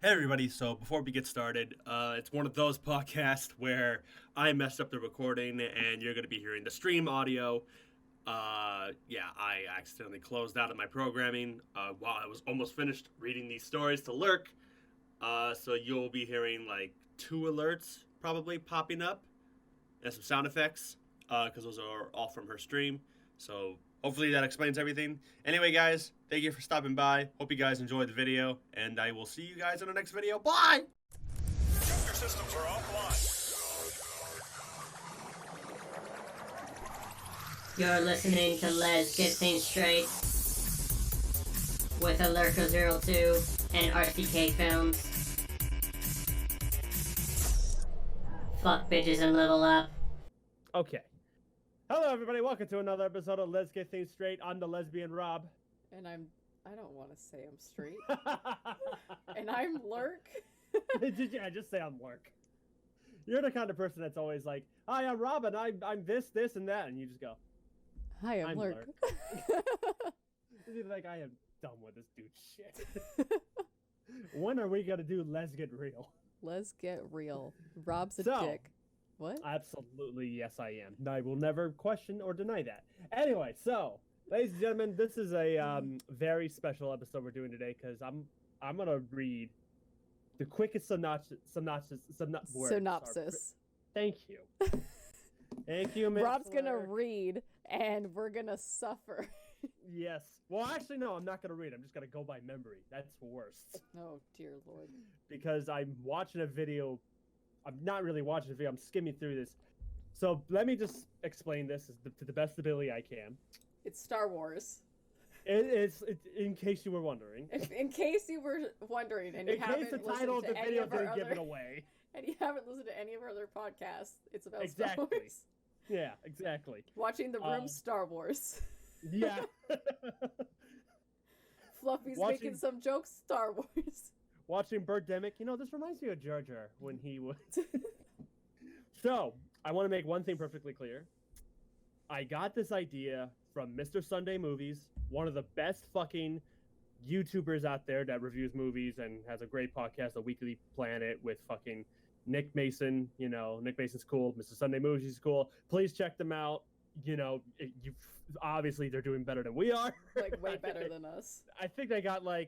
Hey everybody, so before we get started, it's one of those podcasts where I messed up the recording and you're going to be hearing the stream audio. I accidentally closed out of my programming while I was almost finished reading these stories to Lurk. So you'll be hearing like two alerts probably popping up and some sound effects because those are all from her stream. So hopefully that explains everything. Anyway, guys, thank you for stopping by. Hope you guys enjoyed the video, and I will see you guys in the next video. Bye! Your systems are offline. You're listening to Les Get Things Straight with Alerco02 and RCK Films. Fuck bitches and level up. Okay. Hello, everybody. Welcome to another episode of Let's Get Things Straight. I'm the lesbian Rob. And I don't want to say I'm straight. And I'm Lurk. Yeah, just say I'm Lurk. You're the kind of person that's always like, hi, I'm Rob, and I'm this, and that. And you just go, Hi, I'm Lurk. You're like, I am done with this dude shit. When are we going to do Let's Get Real? Let's get real. Rob's a So- dick. What? Absolutely, yes, I am. I will never question or deny that. Anyway, so, ladies and gentlemen, this is a very special episode we're doing today because I'm gonna read the quickest synopsis. Thank you. Thank you, Miss Rob's gonna Lurk. read, and we're gonna suffer. Yes. Well, actually, no, I'm not gonna read. I'm just gonna go by memory. That's worse Oh, dear Lord. because I'm watching a video. I'm not really watching a video. I'm skimming through this. So let me just explain this to the best ability I can. It's Star Wars. It's in case you were wondering. In case you were wondering, and you In case haven't the listened title of to the any video of our didn't give it other, away. and you haven't listened to any of our other podcasts, it's about Exactly. Star Wars. Yeah, exactly. Watching the room Um, Star Wars. Yeah. Fluffy's watching- making some jokes. Star Wars. Watching Birdemic, this reminds me of Jar Jar when he was. So, I want to make one thing perfectly clear. I got this idea from Mr. Sunday Movies, one of the best fucking YouTubers out there that reviews movies and has a great podcast, The Weekly Planet, with fucking Nick Mason. Nick Mason's cool. Mr. Sunday Movies is cool. Please check them out. Obviously they're doing better than we are. Like, way better than us. I think they got they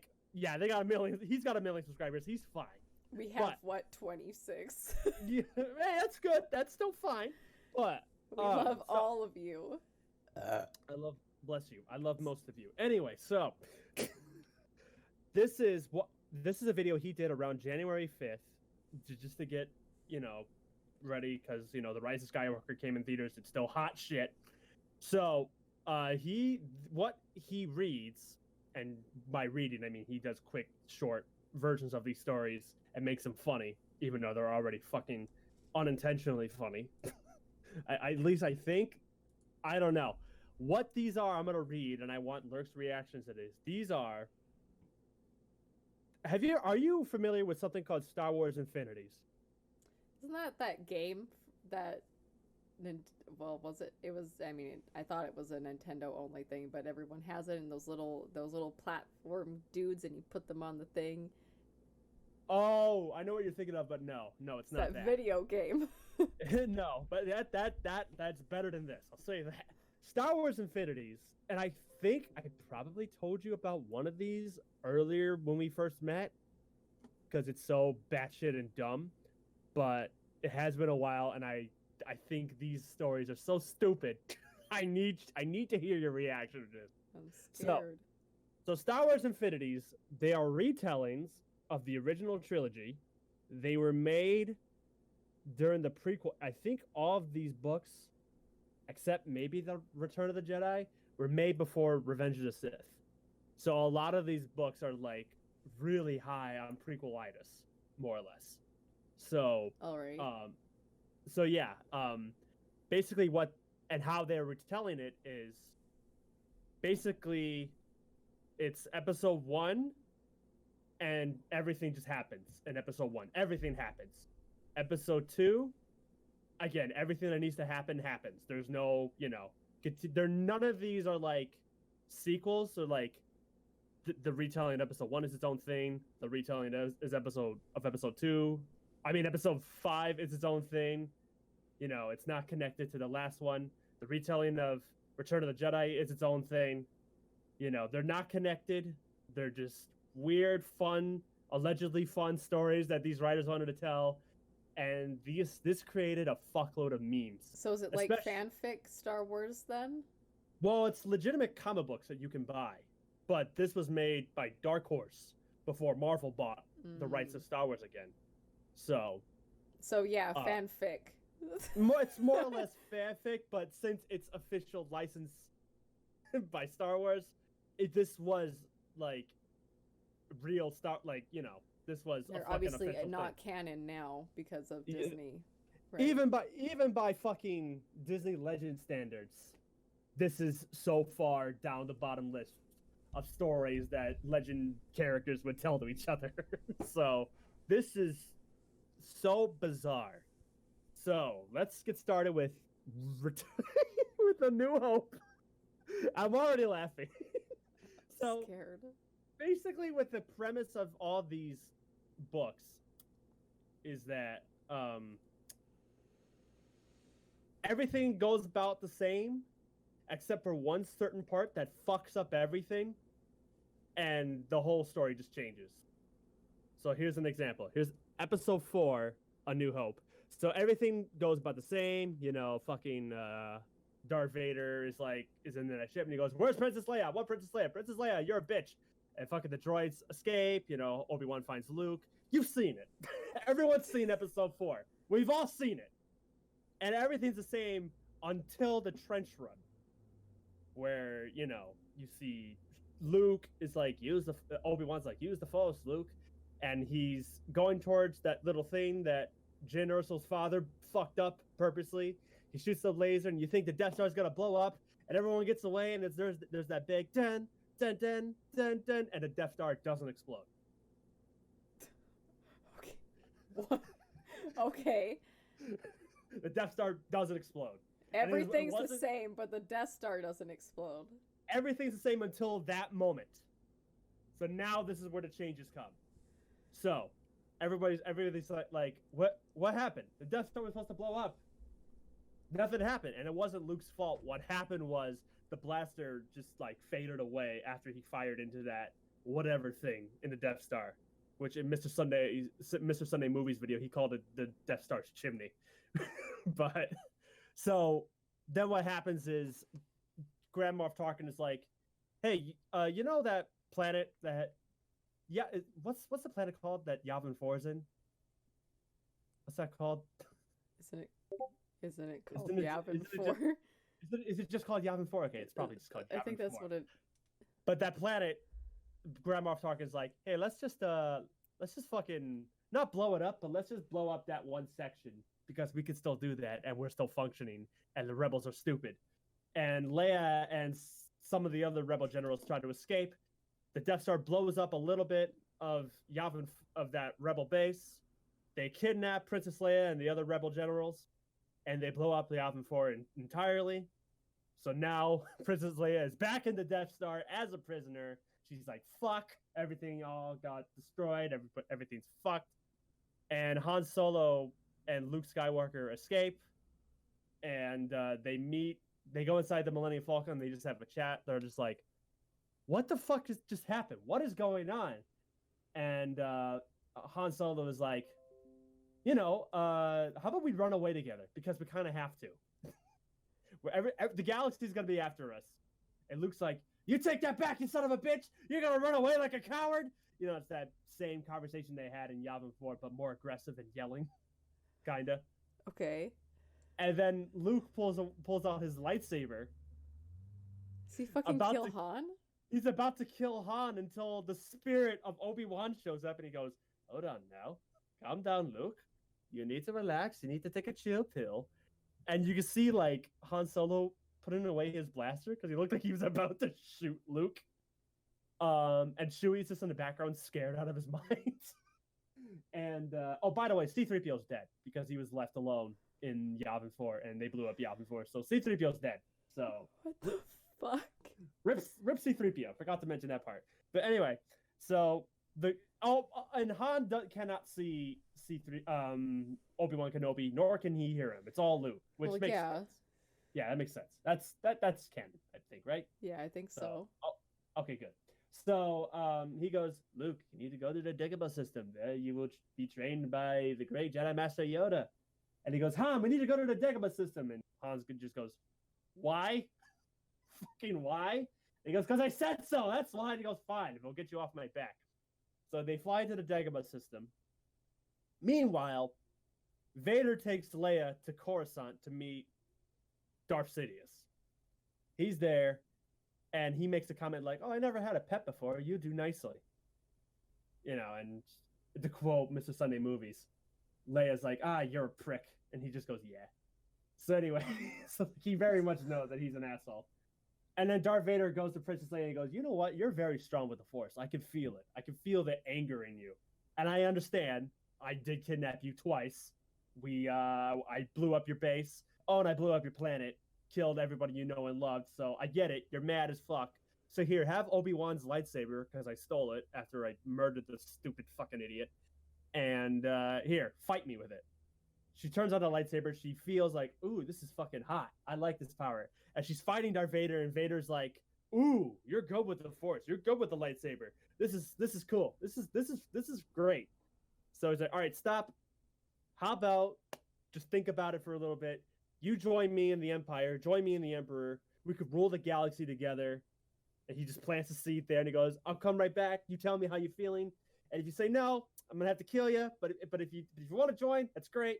got 1 million. He's got 1 million subscribers. He's fine. We have, But- 26? Yeah, hey, that's good. That's still fine. But We love all of you. I love, bless you. I love most of you. Anyway, so this is a video he did around January 5th, just to get ready because The Rise of Skywalker came in theaters. It's still hot shit. So what he reads, and by reading I mean he does quick, short versions of these stories and makes them funny, even though they're already fucking unintentionally funny. At least I think. I don't know. What these are, I'm going to read, and I want Lurk's reactions to this. These are... Are you familiar with something called Star Wars Infinities? Isn't that game that... Well, was it? It was, I thought it was a Nintendo only thing, but everyone has it in those little platform dudes, and you put them on the thing. Oh, I know what you're thinking of, but no, it's not That that. video game. No, but that's better than this. I'll say that. Star Wars Infinities, and I think I probably told you about one of these earlier when we first met, because it's so batshit and dumb. But it has been a while, and I think these stories are so stupid. I need to hear your reaction to this. I'm scared. So Star Wars Infinities, they are retellings of the original trilogy. They were made during the prequel. I think all of these books, except maybe the Return of the Jedi, were made before Revenge of the Sith. So a lot of these books are like really high on prequelitis, more or less. So All right. so yeah, basically what and how they're retelling it is basically it's episode 1 and everything just happens in episode 1. Everything happens. Episode 2, again, everything that needs to happen happens. There's no, none of these are like sequels or like the retelling of episode 1 is its own thing. The retelling is episode 2. I mean, episode 5 is its own thing. You know, it's not connected to the last one. The retelling of Return of the Jedi is its own thing. You know, they're not connected. They're just weird, fun, allegedly fun stories that these writers wanted to tell. And this created a fuckload of memes. So is it like fanfic Star Wars then? Well, it's legitimate comic books that you can buy. But this was made by Dark Horse before Marvel bought the rights of Star Wars again. So yeah, fanfic. It's more or less fanfic, but since it's official license by Star Wars, this was like real Star, like, you know, this was They're a fucking obviously official not thing. canon now because of Disney. Right? Even by fucking Disney Legend standards, this is so far down the bottom list of stories that Legend characters would tell to each other. So this is so bizarre. So let's get started with A New Hope. I'm already laughing. So Scared. basically, with the premise of all these books, is that everything goes about the same, except for one certain part that fucks up everything, and the whole story just changes. So here's an example. Here's episode 4, A New Hope. So everything goes about the same. You know, fucking Darth Vader is in that ship, and he goes, "Where's Princess Leia? What Princess Leia? Princess Leia, you're a bitch." And fucking the droids escape. You know, Obi-Wan finds Luke. You've seen it. Everyone's seen episode 4. We've all seen it. And everything's the same until the trench run, where, you know, you see Luke is like, Obi-Wan's like, use the Force, Luke. And he's going towards that little thing that Jyn Erso's father fucked up purposely. He shoots the laser, and you think the Death Star's gonna blow up, and everyone gets away, and there's that big dun dun dun dun dun, and the Death Star doesn't explode. Okay. What? Okay. The Death Star doesn't explode. Everything's the same, but the Death Star doesn't explode. Everything's the same until that moment. So now this is where the changes come. So everybody's like, what happened? The Death Star was supposed to blow up. Nothing happened, and it wasn't Luke's fault. What happened was the blaster just like faded away after he fired into that whatever thing in the Death Star, which in Mr. Sunday Movies video he called it the Death Star's chimney. But so then what happens is Grand Moff Tarkin is like, "Hey, you know that planet that what's the planet called that Yavin 4 is in? What's that called? Isn't it called Yavin 4? Is it just called Yavin 4? Okay, it's probably just called Yavin 4. I think that's what it... But that planet, Grand Moff Tarkin is like, "Hey, let's just fucking not blow it up, but let's just blow up that one section because we can still do that and we're still functioning and the rebels are stupid." And Leia and some of the other rebel generals try to escape. The Death Star blows up a little bit of that rebel base. They kidnap Princess Leia and the other rebel generals, and they blow up the Yavin 4 entirely. So now Princess Leia is back in the Death Star as a prisoner. She's like, "Fuck, everything all got destroyed. Everything's fucked." And Han Solo and Luke Skywalker escape, and they go inside the Millennium Falcon. They just have a chat. They're just like, "What the fuck just happened? What is going on?" And Han Solo is like, how about we run away together? Because we kind of have to. The galaxy's going to be after us. And Luke's like, "You take that back, you son of a bitch! You're going to run away like a coward!" You know, it's that same conversation they had in Yavin 4, but more aggressive and yelling. Kinda. Okay. And then Luke pulls out his lightsaber. Does he fucking kill Han? He's about to kill Han until the spirit of Obi-Wan shows up, and he goes, "Hold on now. Calm down, Luke. You need to relax. You need to take a chill pill." And you can see, like, Han Solo putting away his blaster because he looked like he was about to shoot Luke. And Chewie's just in the background, scared out of his mind. And, by the way, C-3PO's dead because he was left alone in Yavin 4, and they blew up Yavin 4. So C-3PO's dead. So what the fuck? Rip C-3PO. Forgot to mention that part. But anyway, so and cannot see C3 Obi-Wan Kenobi, nor can he hear him. It's all Luke, which Well, makes yeah. sense. Yeah, that makes sense. That's canon, I think, right? Yeah, I think so. Okay, good. So he goes, Luke, you need to go to the Dagobah system. There you will be trained by the great Jedi Master Yoda. And he goes, Han, we need to go to the Dagobah system. And Hans just goes, why? Fucking why? And he goes, because I said so. That's why. And he goes, fine, we'll get you off my back. So they fly to the Dagobah system. Meanwhile, Vader takes Leia to Coruscant to meet Darth Sidious. He's there, and he makes a comment like, oh, I never had a pet before. You do nicely. You know, and to quote Mr. Sunday Movies, Leia's like, you're a prick. And he just goes, yeah. So anyway, so he very much knows that he's an asshole. And then Darth Vader goes to Princess Leia and he goes, you know what? You're very strong with the Force. I can feel it. I can feel the anger in you. And I understand. I did kidnap you twice. I blew up your base. Oh, and I blew up your planet. Killed everybody you know and loved. So I get it. You're mad as fuck. So here, have Obi-Wan's lightsaber, because I stole it after I murdered this stupid fucking idiot. And here, fight me with it. She turns on the lightsaber. She feels like, ooh, this is fucking hot. I like this power. And she's fighting Darth Vader, and Vader's like, ooh, you're good with the Force. You're good with the lightsaber. This is cool. This is great. So he's like, all right, stop. How about just think about it for a little bit. You join me in the Empire. Join me in the Emperor. We could rule the galaxy together. And he just plants a seed there, and he goes, I'll come right back. You tell me how you're feeling. And if you say no, I'm going to have to kill you. But if you want to join, that's great.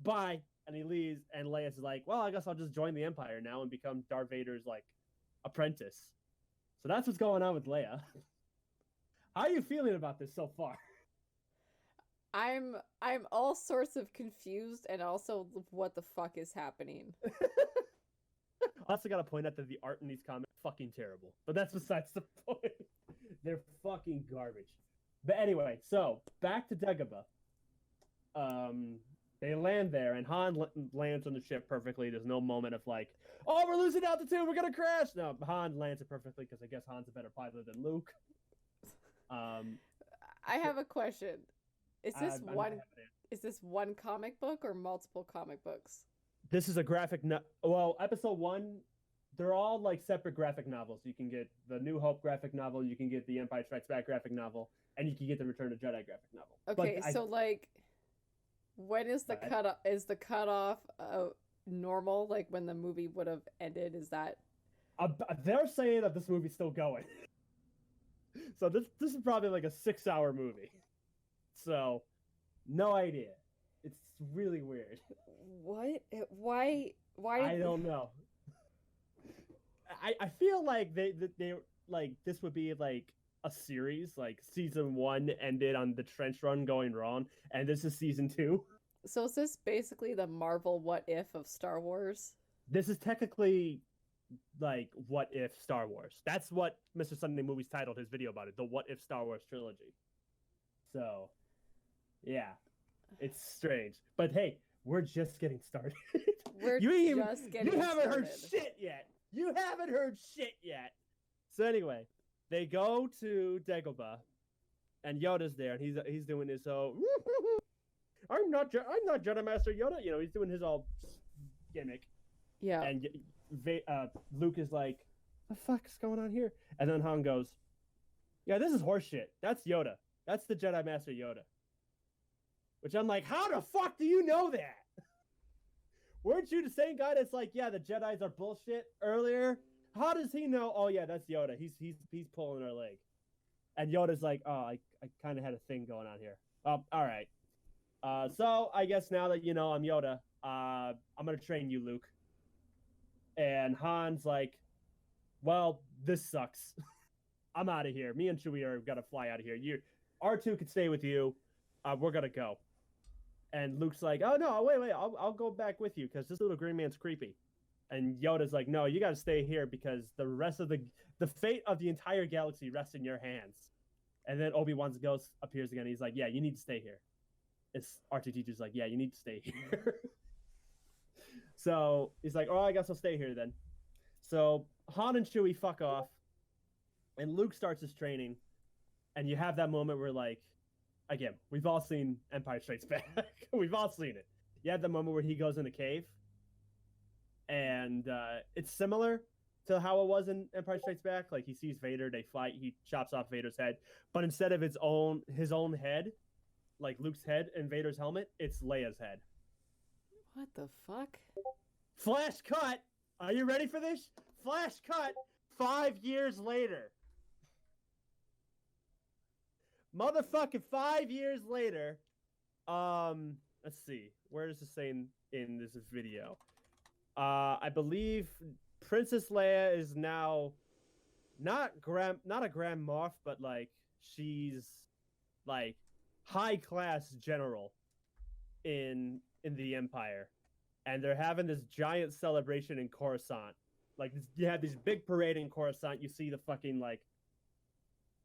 Bye. And he leaves, and Leia's like, well, I guess I'll just join the Empire now and become Darth Vader's, like, apprentice. So that's what's going on with Leia. How are you feeling about this so far? I'm all sorts of confused, and also what the fuck is happening. I also got to point out that the art in these comics is fucking terrible. But that's besides the point. They're fucking garbage. But anyway, so back to Dagobah. They land there, and Han lands on the ship perfectly. There's no moment of like, oh, we're losing altitude, we're gonna crash. No, Han lands it perfectly because I guess Han's a better pilot than Luke. I have a question. Is this one comic book or multiple comic books? This is a graphic well, episode 1, they're all like separate graphic novels. You can get the New Hope graphic novel, you can get the Empire Strikes Back graphic novel, and you can get the Return of Jedi graphic novel. Okay, so like, when is the cutoff? Is the cutoff normal? Like when the movie would have ended? Is that? They're saying that this movie's still going. So this is probably like a 6-hour movie. So, no idea. It's really weird. What? Why? I don't know. I feel like they like this would be like a series. Like season 1 ended on the trench run going wrong, and this is season 2. So is this basically the Marvel What If of Star Wars? This is technically like What If Star Wars. That's what Mr. Sunday Movies titled his video about it, the What If Star Wars trilogy. So, yeah, it's strange. But hey, we're just getting started. You haven't heard shit yet. You haven't heard shit yet. So anyway, they go to Dagobah, and Yoda's there, and he's doing his I'm not Jedi Master Yoda. You know, he's doing his all gimmick. Yeah. And Luke is like, the fuck is going on here? And then Han goes, yeah, this is horseshit. That's Yoda. That's the Jedi Master Yoda. Which I'm like, how the fuck do you know that? Weren't you the same guy that's like, yeah, the Jedis are bullshit earlier? How does he know? Oh yeah, that's Yoda. He's pulling our leg. And Yoda's like, oh, I kind of had a thing going on here. All right. So I guess now that you know I'm Yoda, I'm gonna train you, Luke. And Han's like, well, this sucks. I'm out of here. Me and Chewie are gonna fly out of here. R2 can stay with you. We're gonna go. And Luke's like, oh no, wait, I'll go back with you because this little green man's creepy. And Yoda's like, no, you gotta stay here because the rest of the fate of the entire galaxy rests in your hands. And then Obi-Wan's ghost appears again. He's like, yeah, you need to stay here. It's R2-D2's like, yeah, you need to stay here. So he's like, oh, I guess I'll stay here then. So Han and Chewie fuck off, and Luke starts his training. And you have that moment where, like, again, we've all seen Empire Strikes Back. We've all seen it. You have the moment where he goes in a cave, and it's similar to how it was in Empire Strikes Back. Like, he sees Vader, they fight, he chops off Vader's head, but instead of his own head, like Luke's head and Vader's helmet, it's Leia's head. What the fuck? Flash cut. Are you ready for this? Flash cut. 5 years later. Motherfucking 5 years later. Let's see. Where does it say in this video? I believe Princess Leia is now not a Grand Moff, but like she's like high class general in the Empire, and they're having this giant celebration in Coruscant. Like you have this big parade in Coruscant. You see the fucking like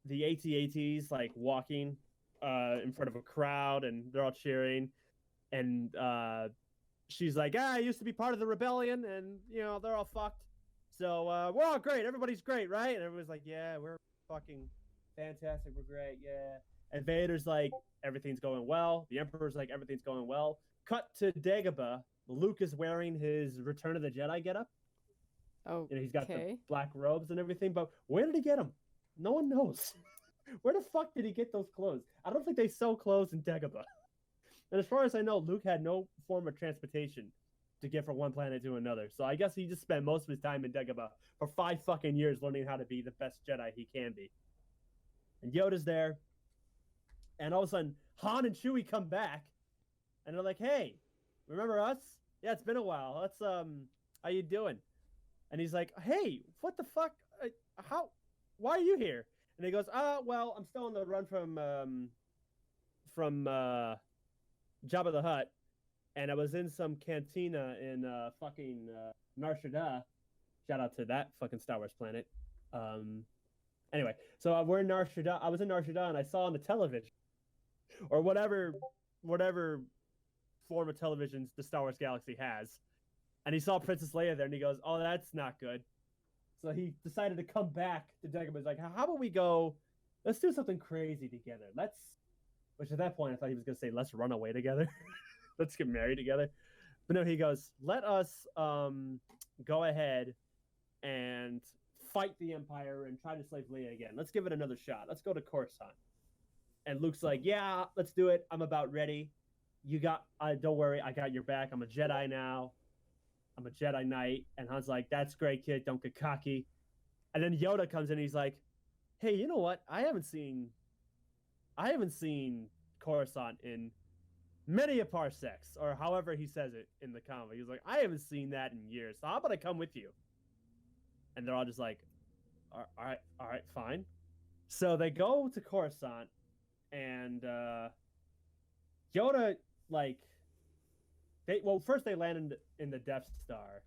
the AT-ATs like walking in front of a crowd, and they're all cheering. And she's like, I used to be part of the rebellion, and you know they're all fucked. So we're all great. Everybody's great, right? And everyone's like, yeah, we're fucking fantastic. We're great, yeah. And Vader's like, everything's going well. The Emperor's like, everything's going well. Cut to Dagobah. Luke is wearing his Return of the Jedi getup. Oh, he's got the black robes and everything. But where did he get them? No one knows. Where the fuck did he get those clothes? I don't think they sell clothes in Dagobah. And as far as I know, Luke had no form of transportation to get from one planet to another. So I guess he just spent most of his time in Dagobah for 5 fucking years learning how to be the best Jedi he can be. And Yoda's there. And all of a sudden, Han and Chewie come back. And they're like, hey, remember us? Yeah, it's been a while. Let's, how you doing? And he's like, hey, what the fuck? Why are you here? And he goes, well, I'm still on the run from Jabba the Hutt, and I was in some cantina in fucking Nar Shaddaa. Shout out to that fucking Star Wars planet. Anyway, so we're in Nar Shaddaa. I was in Nar Shaddaa, and I saw on the television, or whatever form of televisions the Star Wars galaxy has, and he saw Princess Leia there, and he goes, oh, that's not good. So he decided to come back to Dagobah. He's like, how about we go, let's do something crazy together. Which at that point, I thought he was going to say, let's run away together. Let's get married together. But no, he goes, let us go ahead and fight the Empire and try to slay Leia again. Let's give it another shot. Let's go to Coruscant. And Luke's like, yeah, let's do it. I'm about ready. Don't worry, I got your back. I'm a Jedi now. I'm a Jedi Knight. And Han's like, that's great, kid. Don't get cocky. And then Yoda comes in and he's like, hey, you know what? I haven't seen Coruscant in many a parsecs, or however he says it in the comic. He's like, I haven't seen that in years. So how about I come with you? And they're all just like, all right, fine. So they go to Coruscant, and Yoda, like, first they land in the Death Star,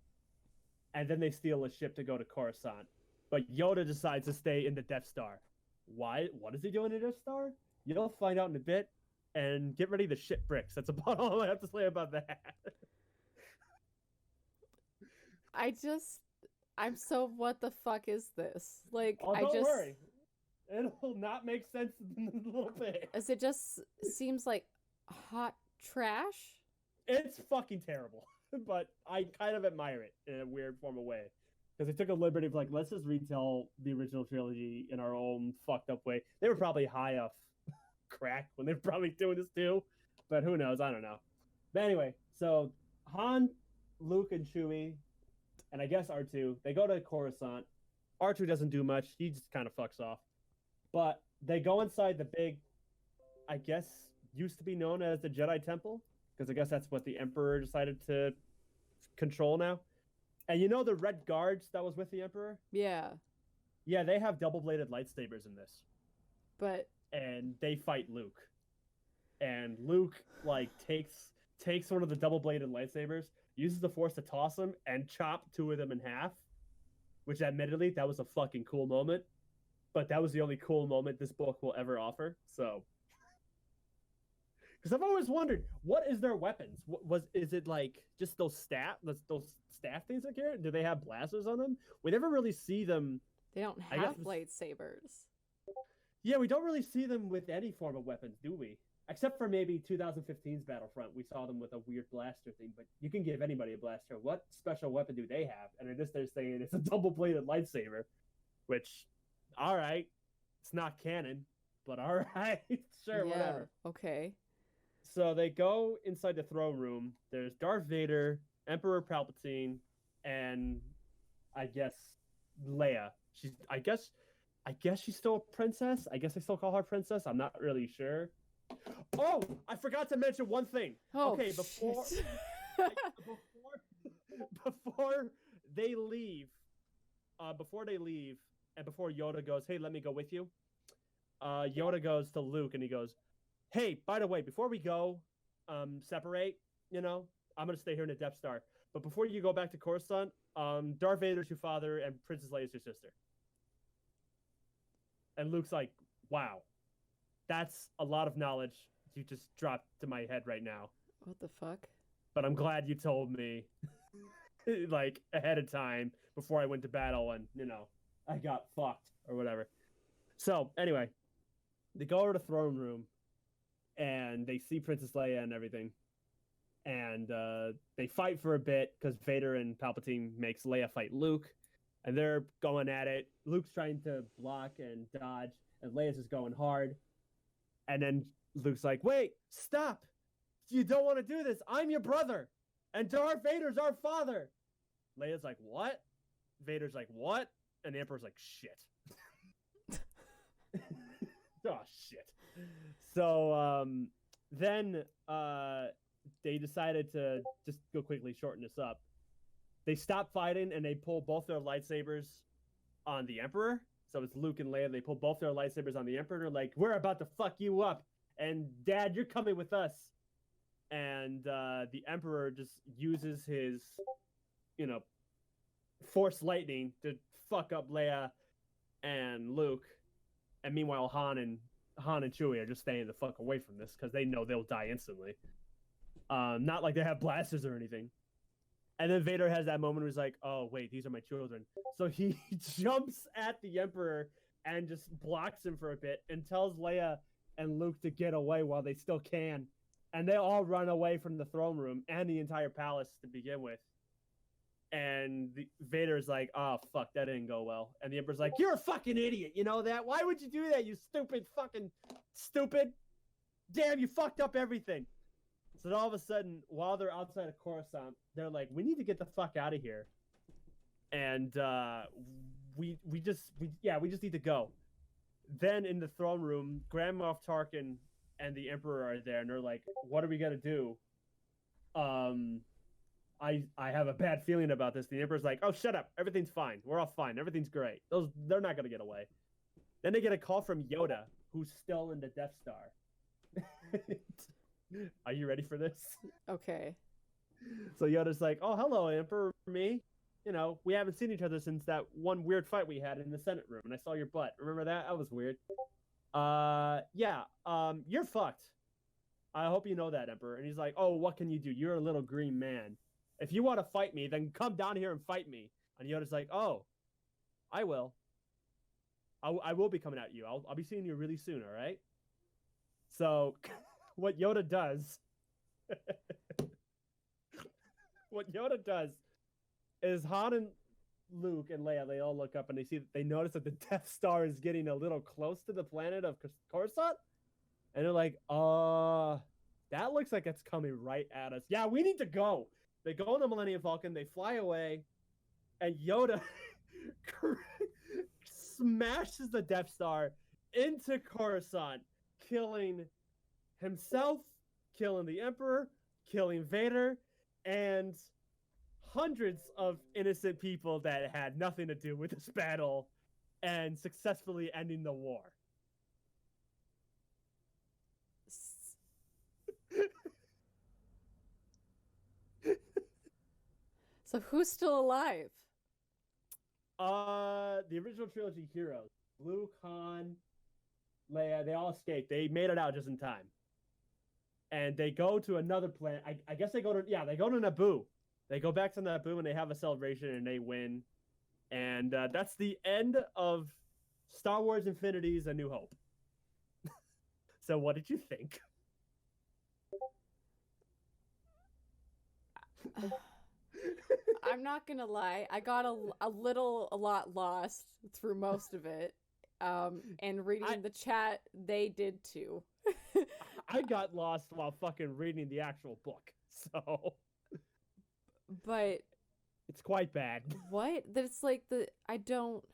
and then they steal a ship to go to Coruscant. But Yoda decides to stay in the Death Star. Why? What is he doing in the Death Star? You'll find out in a bit, and get ready to shit bricks. That's about all I have to say about that. I'm so, what the fuck is this? Like, don't worry. It'll not make sense in a little bit. As it just seems like hot trash? It's fucking terrible. But I kind of admire it in a weird form of way. Because they took a liberty of, like, let's just retell the original trilogy in our own fucked up way. They were probably high off crack when they were probably doing this too. But who knows? I don't know. But anyway, so Han, Luke, and Chewie, and I guess R2, they go to Coruscant. R2 doesn't do much. He just kind of fucks off. But they go inside the big, I guess, used to be known as the Jedi Temple. Because I guess that's what the Emperor decided to control now. And you know the Red Guards that was with the Emperor? Yeah. Yeah, they have double-bladed lightsabers in this. And they fight Luke. And Luke, like, takes one of the double-bladed lightsabers, uses the Force to toss them, and chop 2 of them in half. Which, admittedly, that was a fucking cool moment. But that was the only cool moment this book will ever offer. So, because I've always wondered, what is their weapons? Is it like just those staff things they carry? Do they have blasters on them? We never really see them. They don't have lightsabers. Yeah, we don't really see them with any form of weapons, do we? Except for maybe 2015's Battlefront, we saw them with a weird blaster thing. But you can give anybody a blaster. What special weapon do they have? And I guess they're saying it's a double-bladed lightsaber, which, all right, it's not canon, but all right, sure, yeah. whatever. Okay. So they go inside the throne room. There's Darth Vader, Emperor Palpatine, and I guess Leia. I guess she's still a princess. I guess I still call her princess. I'm not really sure. Oh, I forgot to mention one thing. Oh, okay, before they leave, and before Yoda goes, "Hey, let me go with you." Yoda goes to Luke and he goes, "Hey, by the way, before we go, separate. You know, I'm gonna stay here in the Death Star. But before you go back to Coruscant, Darth Vader's your father and Princess Leia's your sister." And Luke's like, "Wow, that's a lot of knowledge you just dropped to my head right now. What the fuck? But I'm glad you told me, like, ahead of time before I went to battle and, you know, I got fucked or whatever." So, anyway, they go over to the throne room and they see Princess Leia and everything. And they fight for a bit because Vader and Palpatine makes Leia fight Luke. And they're going at it. Luke's trying to block and dodge, and Leia's just going hard. And then Luke's like, "Wait, stop! You don't want to do this. I'm your brother, and Darth Vader's our father." Leia's like, "What?" Vader's like, "What?" And the Emperor's like, "Shit." Oh, shit. So then they decided to just go quickly shorten this up. They stop fighting and they pull both their lightsabers on the Emperor. So it's Luke and Leia. They pull both their lightsabers on the Emperor. They're like, "We're about to fuck you up. And Dad, you're coming with us." And the Emperor just uses his, you know, Force lightning to fuck up Leia and Luke. And meanwhile, Han and Chewie are just staying the fuck away from this because they know they'll die instantly. Not like they have blasters or anything. And then Vader has that moment where he's like, "Oh, wait, these are my children." So he jumps at the Emperor and just blocks him for a bit and tells Leia and Luke to get away while they still can. And they all run away from the throne room and the entire palace to begin with. And Vader's like, "Oh, fuck, that didn't go well." And the Emperor's like, "You're a fucking idiot, you know that? Why would you do that, you stupid fucking stupid? Damn, you fucked up everything." So then all of a sudden, while they're outside of Coruscant, they're like, "We need to get the fuck out of here." And we just need to go. Then in the throne room, Grand Moff Tarkin and the Emperor are there, and they're like, "What are we gonna do?" I have a bad feeling about this. The Emperor's like, "Oh, shut up. Everything's fine. We're all fine. Everything's great. They're not gonna get away." Then they get a call from Yoda, who's still in the Death Star. Are you ready for this? Okay. So Yoda's like, "Oh, hello, Emperor. Me. You know, we haven't seen each other since that one weird fight we had in the Senate room, and I saw your butt. Remember that? That was weird. Yeah. You're fucked. I hope you know that, Emperor." And he's like, "Oh, what can you do? You're a little green man. If you want to fight me, then come down here and fight me." And Yoda's like, "Oh, I will. I will be coming at you. I'll be seeing you really soon, all right?" So what Yoda does is Han and Luke and Leia, they all look up and they notice that the Death Star is getting a little close to the planet of Coruscant. And they're like, that looks like it's coming right at us. Yeah, we need to go. They go on the Millennium Falcon, they fly away, and Yoda smashes the Death Star into Coruscant, killing himself, killing the Emperor, killing Vader, and hundreds of innocent people that had nothing to do with this battle, and successfully ending the war. So who's still alive? The original trilogy heroes, Luke, Han, Leia, they all escaped. They made it out just in time. And they go to another planet. I guess they go to Naboo. They go back to Naboo and they have a celebration and they win. And that's the end of Star Wars Infinities: A New Hope. So what did you think? I'm not gonna lie. I got a lot lost through most of it. And reading the chat, they did too. I got lost while fucking reading the actual book. So But it's quite bad. what? That's like I don't.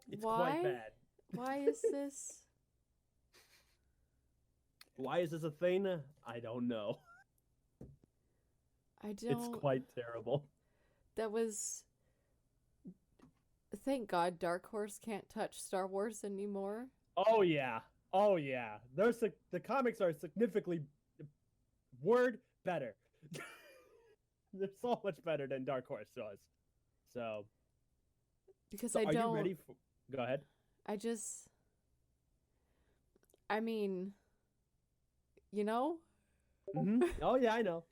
It's Why? quite bad. Why is this? Why is this a thing? I don't know. I don't. It's quite terrible. That was. Thank God Dark Horse can't touch Star Wars anymore. Oh yeah. The comics are significantly better. They're so much better than Dark Horse was. So Because are I don't. you ready for... Go ahead. I mean, you know? Mm-hmm. Oh yeah, I know.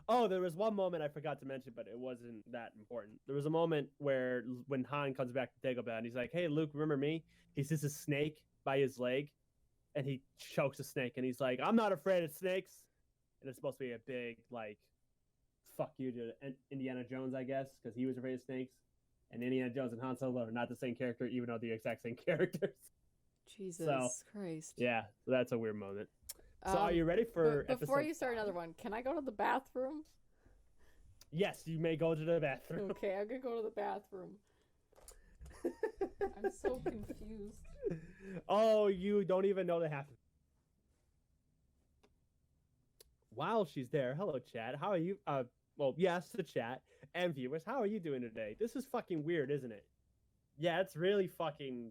Oh, there was one moment I forgot to mention, but it wasn't that important. There was a moment where when Han comes back to Dagobah, and he's like, "Hey, Luke, remember me?" He sees a snake by his leg, and he chokes the snake, and he's like, "I'm not afraid of snakes." And it's supposed to be a big, like, fuck you to Indiana Jones, I guess, because he was afraid of snakes. And Indiana Jones and Han Solo are not the same character, even though they're the exact same characters. Jesus Christ. Yeah, so that's a weird moment. So are you ready for before episode you start 5? another one, can I go to the bathroom? Yes, you may go to the bathroom. Okay, I'm gonna go to the bathroom. I'm so confused. Oh, you don't even know the half of it. While she's there, hello, chat. How are you? Well, yes, the chat and viewers. How are you doing today? This is fucking weird, isn't it? Yeah, it's really fucking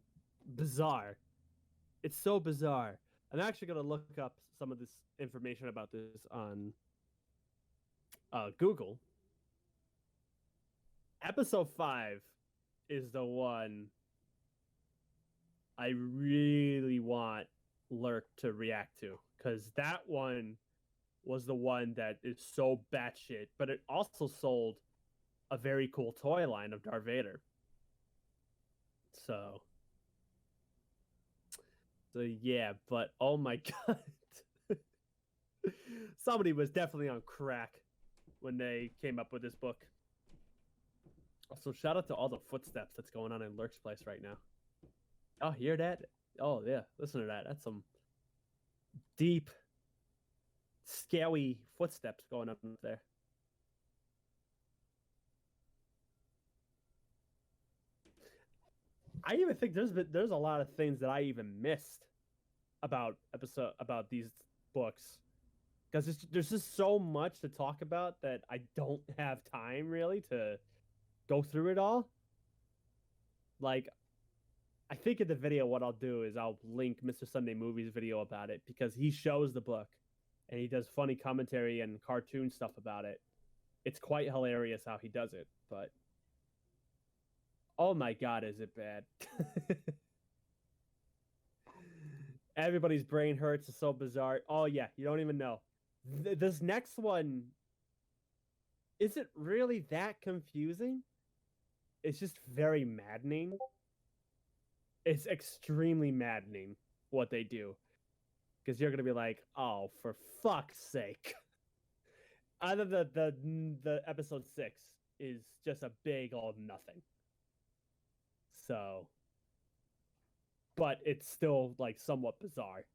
bizarre. It's so bizarre. I'm actually gonna look up some of this information about this on Google. Episode 5 is the one I really want Lurk to react to, because that one was the one that is so batshit, but it also sold a very cool toy line of Darth Vader. So yeah, but oh my god. Somebody was definitely on crack when they came up with this book. Also, shout out to all the footsteps that's going on in Lurk's place right now. Oh, hear that? Oh, yeah. Listen to that. That's some deep, scary footsteps going up there. I even think there's a lot of things that I even missed about these books, because there's just so much to talk about that I don't have time really to go through it all. Like, I think in the video what I'll do is I'll link Mr. Sunday Movies video about it, because he shows the book and he does funny commentary and cartoon stuff about it. It's quite hilarious how he does it, but oh my god, is it bad. Everybody's brain hurts. It's so bizarre. Oh yeah, you don't even know. This next one, is it really that confusing? It's just very maddening. It's extremely maddening what they do, because you're gonna be like, oh, for fuck's sake. Either the episode 6 is just a big old nothing. So, but it's still like somewhat bizarre.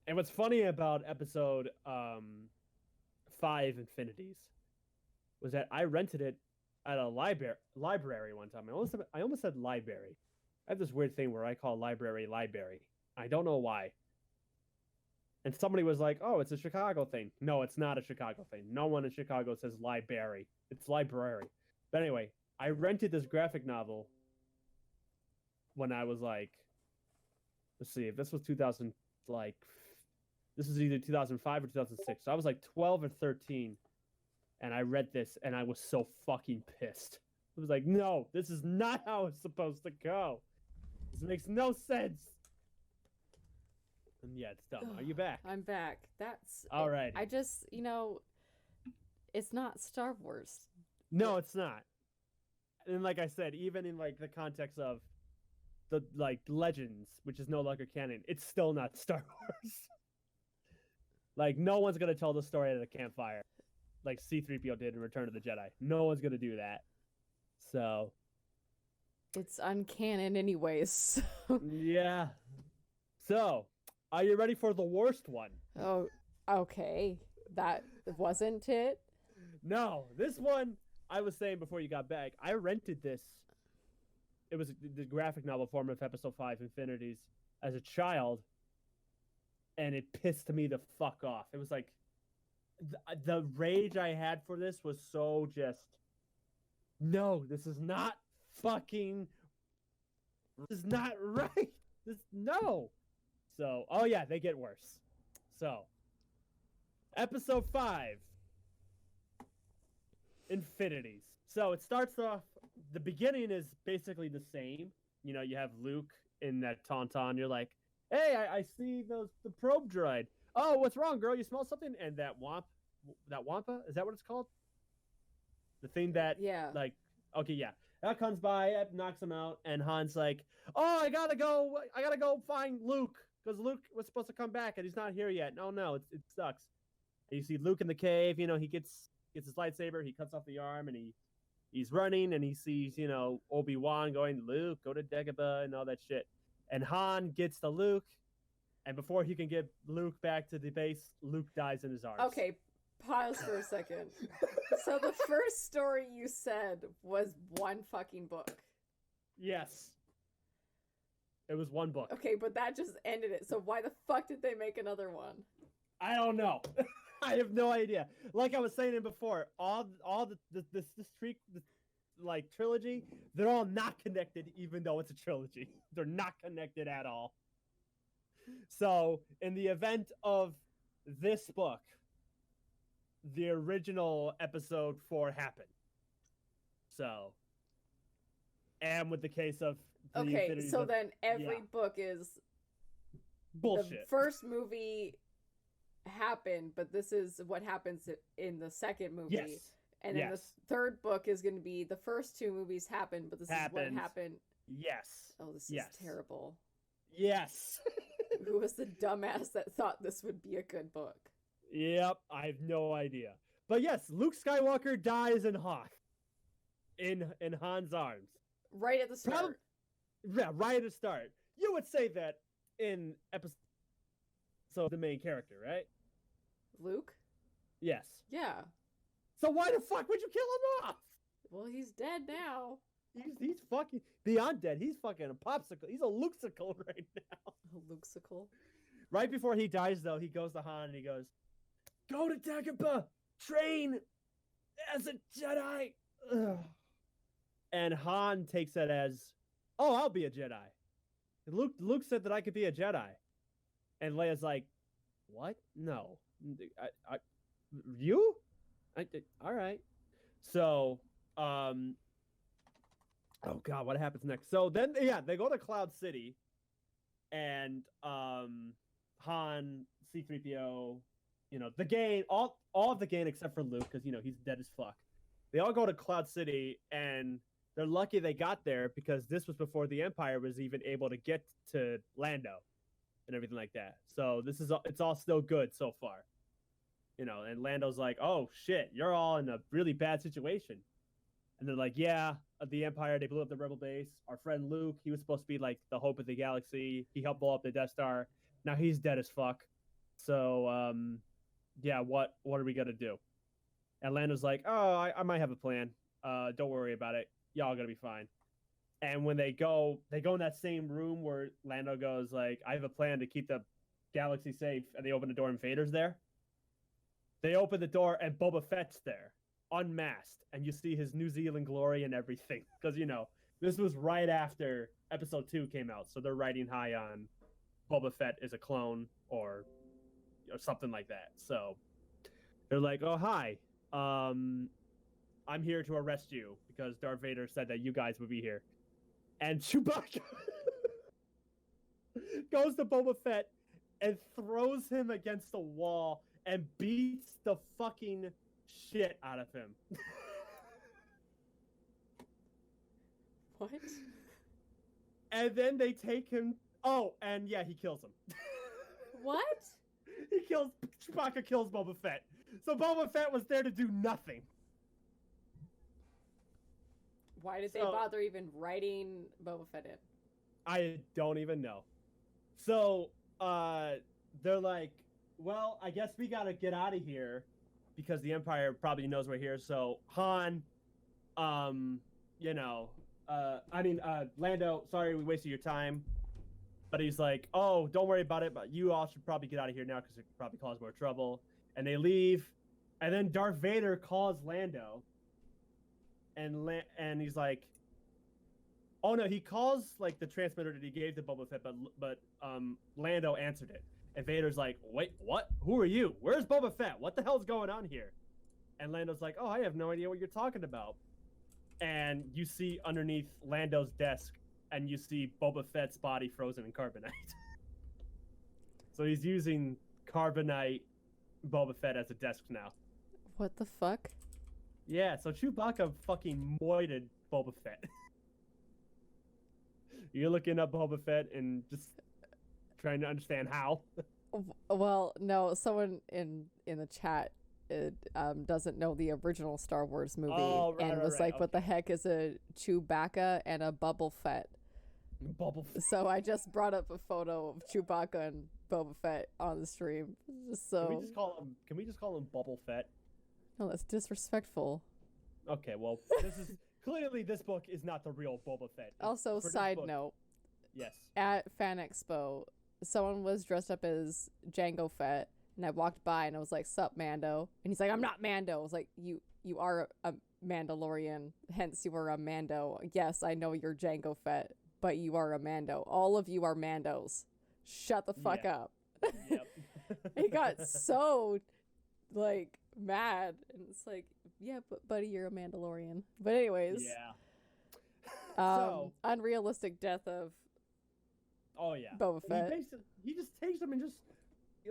And what's funny about episode 5, Infinities, was that I rented it at a library one time. I almost said library. I have this weird thing where I call library. I don't know why. And somebody was like, "Oh, it's a Chicago thing." No, it's not a Chicago thing. No one in Chicago says library. It's library. But anyway, I rented this graphic novel when I was like, let's see, if this was 2000, like, this is either 2005 or 2006. So I was like 12 or 13, and I read this, and I was so fucking pissed. I was like, no, this is not how it's supposed to go. This makes no sense. And yeah, it's dumb. Are you back? I'm back. That's all right. I just, it's not Star Wars. No, it's not. And like I said, even in like the context of the like Legends, which is no longer canon, it's still not Star Wars. Like, no one's gonna tell the story at a campfire, like C-3PO did in Return of the Jedi. No one's gonna do that. So It's uncanon anyways. yeah. So, are you ready for the worst one? Oh, okay. That wasn't it? No, this one I was saying before you got back. I rented this. It was the graphic novel form of Episode 5, Infinities, as a child, and it pissed me the fuck off. It was like the rage I had for this was so just. No, this is not fucking. This is not right. No. So, oh yeah, they get worse. So, Episode 5, Infinities. So it starts off, the beginning is basically the same. You know, you have Luke in that tauntaun. You're like, hey, I see the probe droid. Oh, what's wrong, girl? You smell something? And that wampa, is that what it's called? The thing that, Yeah. like, okay, yeah. That comes by, knocks him out, and Han's like, oh, I gotta go find Luke, because Luke was supposed to come back, and he's not here yet. No, it sucks. And you see Luke in the cave, you know, he gets his lightsaber, he cuts off the arm, and he's running, and he sees, you know, Obi-Wan going, Luke, go to Dagobah, and all that shit. And Han gets to Luke, and before he can get Luke back to the base, Luke dies in his arms. Okay, pause for a second. So the first story you said was one fucking book. Yes. It was one book. Okay, but that just ended it. So why the fuck did they make another one? I don't know. I have no idea. Like I was saying before, all this trilogy, they're all not connected, even though it's a trilogy. They're not connected at all. So, in the event of this book, the original episode 4 happened. So, and with the case of the Okay, Infinities so of- then every yeah. book is bullshit. the first movie happened, but this is what happens in the second movie. Yes. And then the third book is going to be the first two movies happened, but this is what happened. Yes. Oh, this Yes. is terrible. Yes. Who was the dumbass that thought this would be a good book? Yep, I have no idea. But yes, Luke Skywalker dies in Hoth. In Han's arms. Right at the start. Yeah, right at the start. You would say that in episode, so the main character, right? Luke? Yes. Yeah. So why the fuck would you kill him off? Well, he's dead now. He's fucking beyond dead. He's fucking a popsicle. He's a Luxicle right now. A Luxicle. Right before he dies, though, he goes to Han and he goes, "Go to Dagobah, train as a Jedi." Ugh. And Han takes it as, "Oh, I'll be a Jedi." Luke said that I could be a Jedi, and Leia's like, "What? No, you? All right." So, oh god, what happens next? So then, yeah, they go to Cloud City, and Han, C-3PO, you know, the gang, all of the gang except for Luke, because, you know, he's dead as fuck. They all go to Cloud City, and they're lucky they got there because this was before the Empire was even able to get to Lando and everything like that. So it's all still good so far. You know, and Lando's like, "Oh shit, you're all in a really bad situation." And they're like, "Yeah, the Empire, they blew up the Rebel base. Our friend Luke, he was supposed to be like the hope of the galaxy. He helped blow up the Death Star. Now he's dead as fuck. So, yeah, what are we gonna do?" And Lando's like, "Oh, I might have a plan. Don't worry about it. Y'all gonna be fine." And when they go in that same room where Lando goes like, "I have a plan to keep the galaxy safe," and they open the door and Vader's there. They open the door and Boba Fett's there, unmasked, and you see his New Zealand glory and everything. Because, you know, this was right after Episode 2 came out, so they're riding high on Boba Fett is a clone or something like that. So they're like, "Oh, hi. I'm here to arrest you because Darth Vader said that you guys would be here." And Chewbacca goes to Boba Fett and throws him against the wall and beats the fucking shit out of him. What? And then they take him. Oh, and yeah, he kills him. What? Chewbacca kills Boba Fett. So Boba Fett was there to do nothing. Why did they So- bother even writing Boba Fett in? I don't even know. So, they're like, well, I guess we gotta get out of here because the Empire probably knows we're here. So Han, Lando, sorry we wasted your time. But he's like, oh, don't worry about it, but you all should probably get out of here now because it could probably cause more trouble. And they leave. And then Darth Vader calls Lando. And he's like, oh no, he calls like the transmitter that he gave to Boba Fett, but Lando answered it. And Vader's like, wait, what? Who are you? Where's Boba Fett? What the hell's going on here? And Lando's like, oh, I have no idea what you're talking about. And you see underneath Lando's desk, and you see Boba Fett's body frozen in carbonite. So he's using carbonite Boba Fett as a desk now. What the fuck? Yeah, so Chewbacca fucking moited Boba Fett. You're looking up Boba Fett and just trying to understand how. Well, no, someone in the chat doesn't know the original Star Wars movie and was like, what the heck is a Chewbacca and a Bubble Fett? Boba Fett. So I just brought up a photo of Chewbacca and Boba Fett on the stream. Just so Can we just call him Bubble Fett? No, that's disrespectful. Okay, well, this book is not the real Boba Fett. Also, For this side book- note, Yes. at Fan Expo, someone was dressed up as Jango Fett, and I walked by and I was like, "Sup, Mando?" And he's like, "I'm not Mando." I was like, "You are a Mandalorian, hence you are a Mando. Yes, I know you're Jango Fett, but you are a Mando. All of you are Mandos. Shut the fuck Yeah. up." Yep. He got so like mad, and it's like, yeah, but buddy, you're a Mandalorian. But anyways, Yeah. unrealistic death of Oh yeah. Boba Fett. He just takes him and just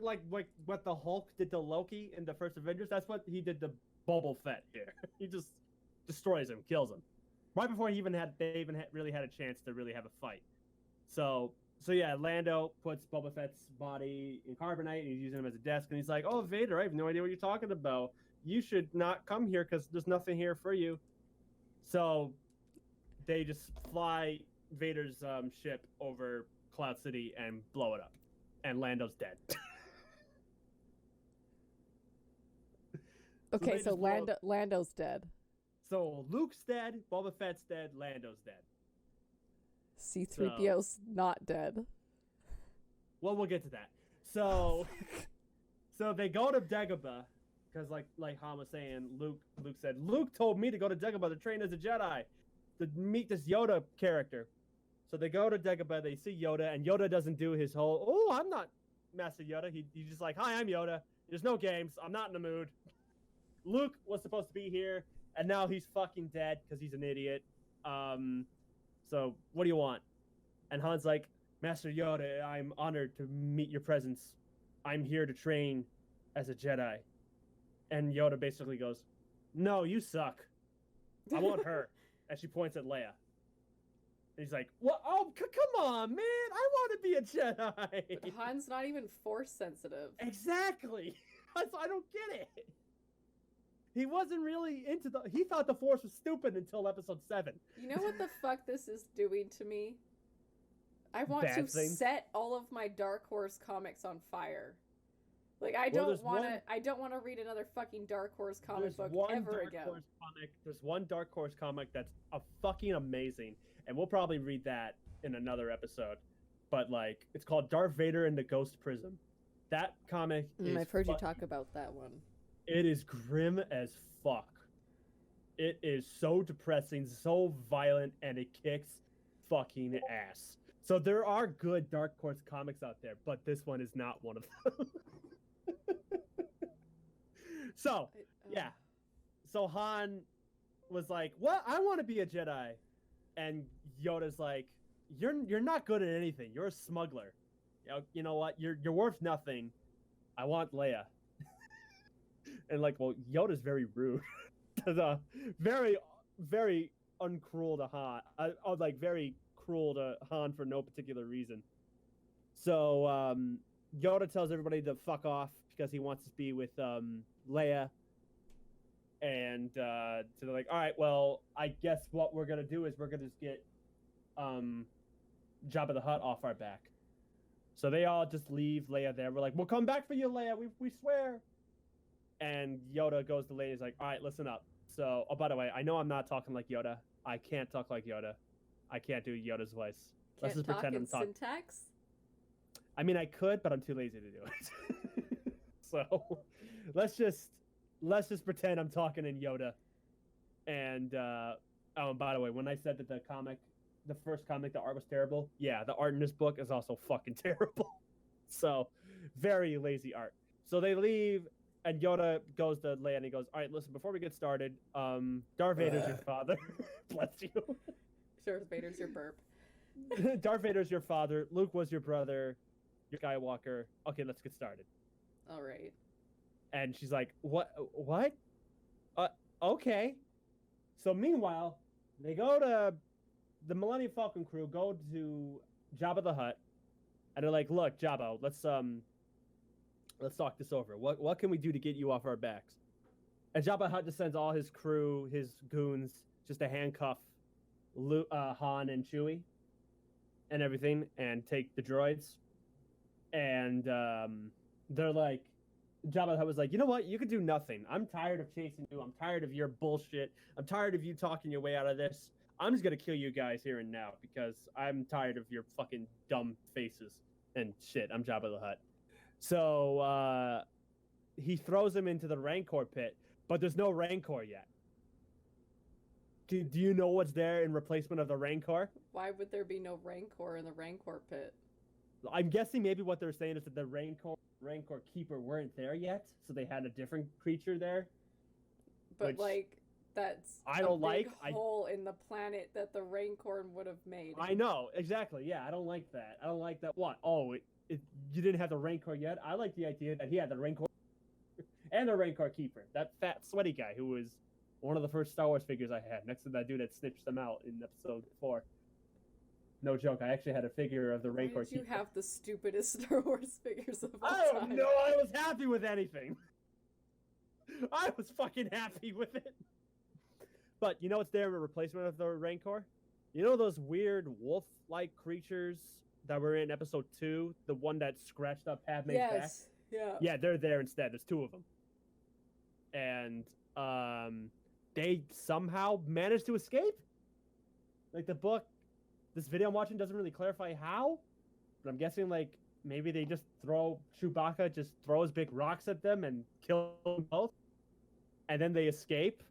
like what the Hulk did to Loki in the first Avengers. That's what he did to Boba Fett here. He just destroys him, kills him, right before they even really had a chance to really have a fight. So yeah, Lando puts Boba Fett's body in carbonite and he's using him as a desk. And he's like, "Oh, Vader, I have no idea what you're talking about. You should not come here because there's nothing here for you." So they just fly Vader's ship over Cloud City and blow it up, and Lando's dead. Okay, they so just blow Lando's dead. So Luke's dead, Boba Fett's dead, Lando's dead. C-3PO's not dead. Well, we'll get to that. So they go to Dagobah because, like Han was saying, Luke said, Luke told me to go to Dagobah to train as a Jedi to meet this Yoda character. So they go to Dagobah, they see Yoda, and Yoda doesn't do his whole, "Oh, I'm not Master Yoda." He's just like, "Hi, I'm Yoda. There's no games. I'm not in the mood." Luke was supposed to be here, and now he's fucking dead because he's an idiot. So what do you want? And Han's like, "Master Yoda, I'm honored to meet your presence. I'm here to train as a Jedi." And Yoda basically goes, "No, you suck. I want her." And she points at Leia. And he's like, "What? Oh, come on, man! I want to be a Jedi." But Han's not even force sensitive. Exactly. I don't get it. He wasn't really into he thought the Force was stupid until episode 7. You know what the fuck this is doing to me? I want Bad to things? set all of my Dark Horse comics on fire. Like I Well, don't want to read another fucking Dark Horse comic book ever again. There's one Dark Horse comic that's fucking amazing, and we'll probably read that in another episode. But like, it's called Darth Vader and the Ghost Prism. That comic is I've heard you talk about that one. It is grim as fuck. It is so depressing, so violent, and it kicks fucking ass. So there are good Dark Horse comics out there, but this one is not one of them. So, yeah. So Han was like, "What? I want to be a Jedi." And Yoda's like, You're not good at anything. You're a smuggler. You know what? You're worth nothing. I want Leia." And like, well, Yoda's very rude. Very, very uncruel to Han. Like very cruel to Han for no particular reason. So Yoda tells everybody to fuck off because he wants to be with Leia. And so they're like, all right, well, I guess what we're gonna do is we're gonna just get Jabba the Hutt off our back. So they all just leave Leia there. We're like, we'll come back for you, Leia. We swear. And Yoda goes to Leia. He's like, all right, listen up. So, oh, by the way, I know I'm not talking like Yoda. I can't talk like Yoda. I can't do Yoda's voice. Let's just pretend I'm talking. Syntax? I mean, I could, but I'm too lazy to do it. So, let's just pretend I'm talking in Yoda. And oh, and by the way, when I said that the first comic, the art was terrible, yeah, the art in this book is also fucking terrible. So, very lazy art. So they leave, and Yoda goes to Leia, and he goes, all right, listen, before we get started, Darth Vader's your father. Bless you. Darth Vader's your burp. Darth Vader's your father. Luke was your brother. Your Skywalker. Okay, let's get started. All right. And she's like, what? Okay. So meanwhile, they go to the Millennium Falcon crew, go to Jabba the Hutt, and they're like, look, Jabba, let's talk this over. What can we do to get you off our backs? And Jabba the Hutt just sends all his crew, his goons, just to handcuff Han and Chewie and everything, and take the droids. And they're like, Jabba the Hutt was like, you know what? You could do nothing. I'm tired of chasing you. I'm tired of your bullshit. I'm tired of you talking your way out of this. I'm just gonna kill you guys here and now because I'm tired of your fucking dumb faces and shit. I'm Jabba the Hutt. So he throws him into the Rancor pit, but there's no Rancor yet. Do you know what's there in replacement of the Rancor? Why would there be no Rancor in the Rancor pit? I'm guessing maybe what they're saying is that the Rancor Keeper weren't there yet, so they had a different creature there. But that's I don't a big hole in the planet that the Rancor would have made. I know, exactly. Yeah, I don't like that. I don't like that. What? Oh, you didn't have the Rancor yet? I like the idea that he had the Rancor and the Rancor Keeper. That fat, sweaty guy who was one of the first Star Wars figures I had, next to that dude that snitched them out in episode 4. No joke, I actually had a figure of the Rancor Keeper. You have the stupidest Star Wars figures of all I don't time. know, I was happy with anything. I was fucking happy with it. But you know what's there in replacement of the Rancor? You know those weird wolf-like creatures that were in episode 2? The one that scratched up Padme's back? Yes, yeah. Yeah, they're there instead. There's 2 of them. And they somehow managed to escape? Like the book, this video I'm watching doesn't really clarify how, but I'm guessing like maybe they just Chewbacca just throws big rocks at them and kill them both, and then they escape,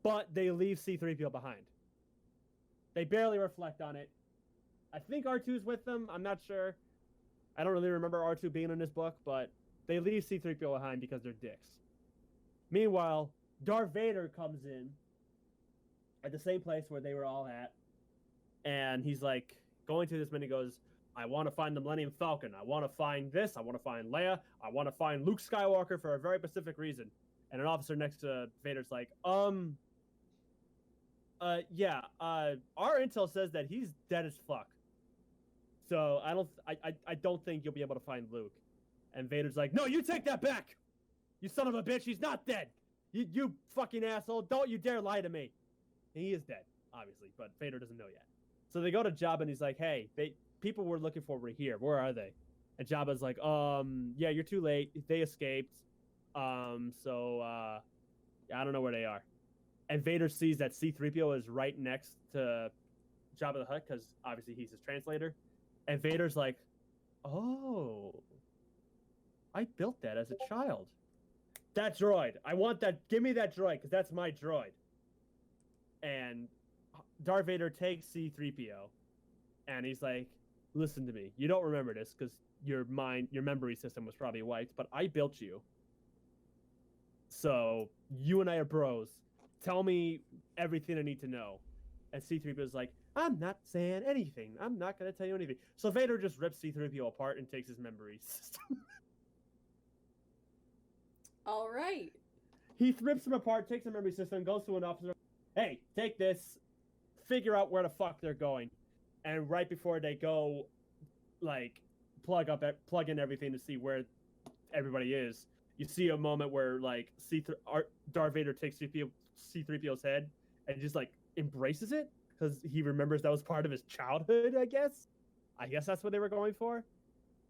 but they leave C-3PO behind. They barely reflect on it. I think R2's with them. I'm not sure. I don't really remember R2 being in this book, but they leave C-3PO behind because they're dicks. Meanwhile, Darth Vader comes in at the same place where they were all at, and he's like going through this, and he goes, I want to find the Millennium Falcon. I want to find this. I want to find Leia. I want to find Luke Skywalker for a very specific reason. And an officer next to Vader's like, yeah, our intel says that he's dead as fuck. So I don't think you'll be able to find Luke. And Vader's like, no, you take that back. You son of a bitch. He's not dead. You fucking asshole. Don't you dare lie to me. And he is dead, obviously, but Vader doesn't know yet. So they go to Jabba and he's like, hey, people we're looking for were here. Where are they? And Jabba's like, yeah, you're too late. They escaped. I don't know where they are. And Vader sees that C-3PO is right next to Jabba the Hutt because obviously he's his translator. And Vader's like, oh, I built that as a child. That droid. I want that. Give me that droid because that's my droid. And Darth Vader takes C-3PO and he's like, listen to me. You don't remember this because your memory system was probably wiped, but I built you. So you and I are bros. Tell me everything I need to know. And C-3PO is like, I'm not saying anything. I'm not going to tell you anything. So Vader just rips C-3PO apart and takes his memory system. All right. He rips him apart, takes the memory system, goes to an officer. Hey, take this. Figure out where the fuck they're going. and right before they go, like, plug in everything to see where everybody is, you see a moment where like Darth Vader takes C-3PO's head and just like embraces it because he remembers that was part of his childhood. I guess that's what they were going for,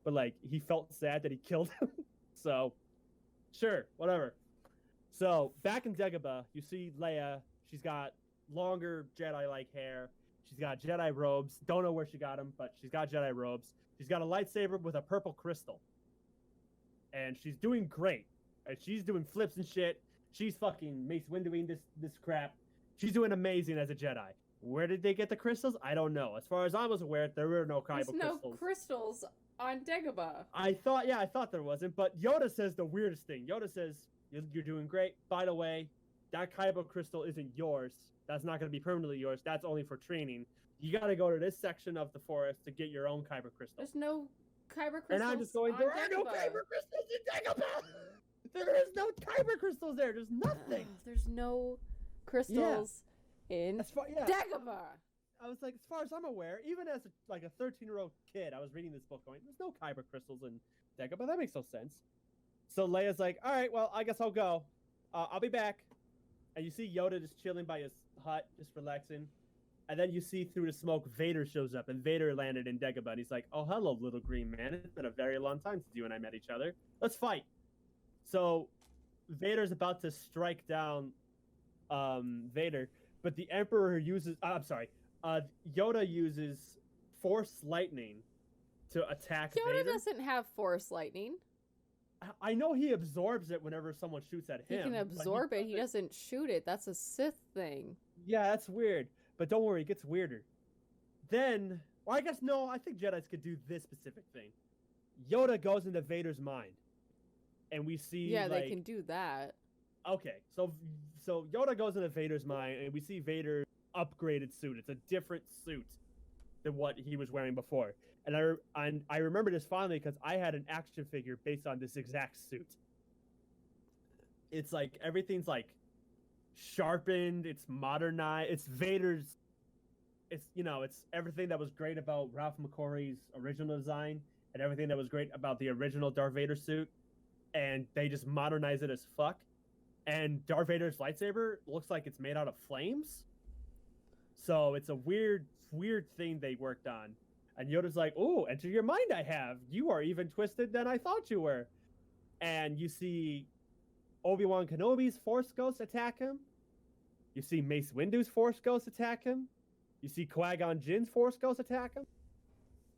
but like he felt sad that he killed him. So, sure, whatever. So back in Dagobah, you see Leia. She's got longer Jedi-like hair. She's got Jedi robes. Don't know where she got them, but she's got Jedi robes. She's got a lightsaber with a purple crystal. And she's doing great. And she's doing flips and shit. She's fucking Mace Winduing this crap. She's doing amazing as a Jedi. Where did they get the crystals? I don't know. As far as I was aware, there were no Kyber crystals. There's no crystals on Dagobah. I thought there wasn't. But Yoda says the weirdest thing. Yoda says, you're doing great. By the way, that Kyber crystal isn't yours. That's not going to be permanently yours. That's only for training. You got to go to this section of the forest to get your own Kyber crystal. There's no Kyber crystals. And I'm just going, there are no Kyber crystals in Dagobah. There is no Kyber crystals there. There's nothing. There's no crystals in Dagobah. I was like, as far as I'm aware, even as a 13-year-old kid, I was reading this book going, there's no Kyber crystals in Dagobah. That makes no sense. So Leia's like, all right, well, I guess I'll go. I'll be back. And you see Yoda just chilling by his hut, just relaxing. And then you see through the smoke, Vader shows up. And Vader landed in Dagobah. And he's like, oh, hello, little green man. It's been a very long time since you and I met each other. Let's fight. So Vader's about to strike down Vader. But the Emperor uses... Yoda uses Force Lightning to attack Vader. Yoda doesn't have Force Lightning. I know he absorbs it whenever someone shoots at him. He can absorb it. He doesn't shoot it. That's a Sith thing. Yeah, that's weird. But don't worry, it gets weirder. Then, well, I guess no, I think Jedis could do this specific thing. Yoda goes into Vader's mind. And we see Yeah, they can do that. Okay, so Yoda goes into Vader's mind and we see Vader's upgraded suit. It's a different suit than what he was wearing before. And I remember this fondly because I had an action figure based on this exact suit. It's like everything's like sharpened, it's modernized, it's Vader's, it's everything that was great about Ralph McQuarrie's original design and everything that was great about the original Darth Vader suit, and they just modernize it as fuck. And Darth Vader's lightsaber looks like it's made out of flames. So it's a weird thing they worked on. And Yoda's like, "Oh, enter your mind I have. You are even twisted than I thought you were." And you see Obi-Wan Kenobi's Force Ghost attack him. You see Mace Windu's Force Ghost attack him. You see Qui-Gon Jinn's Force Ghost attack him.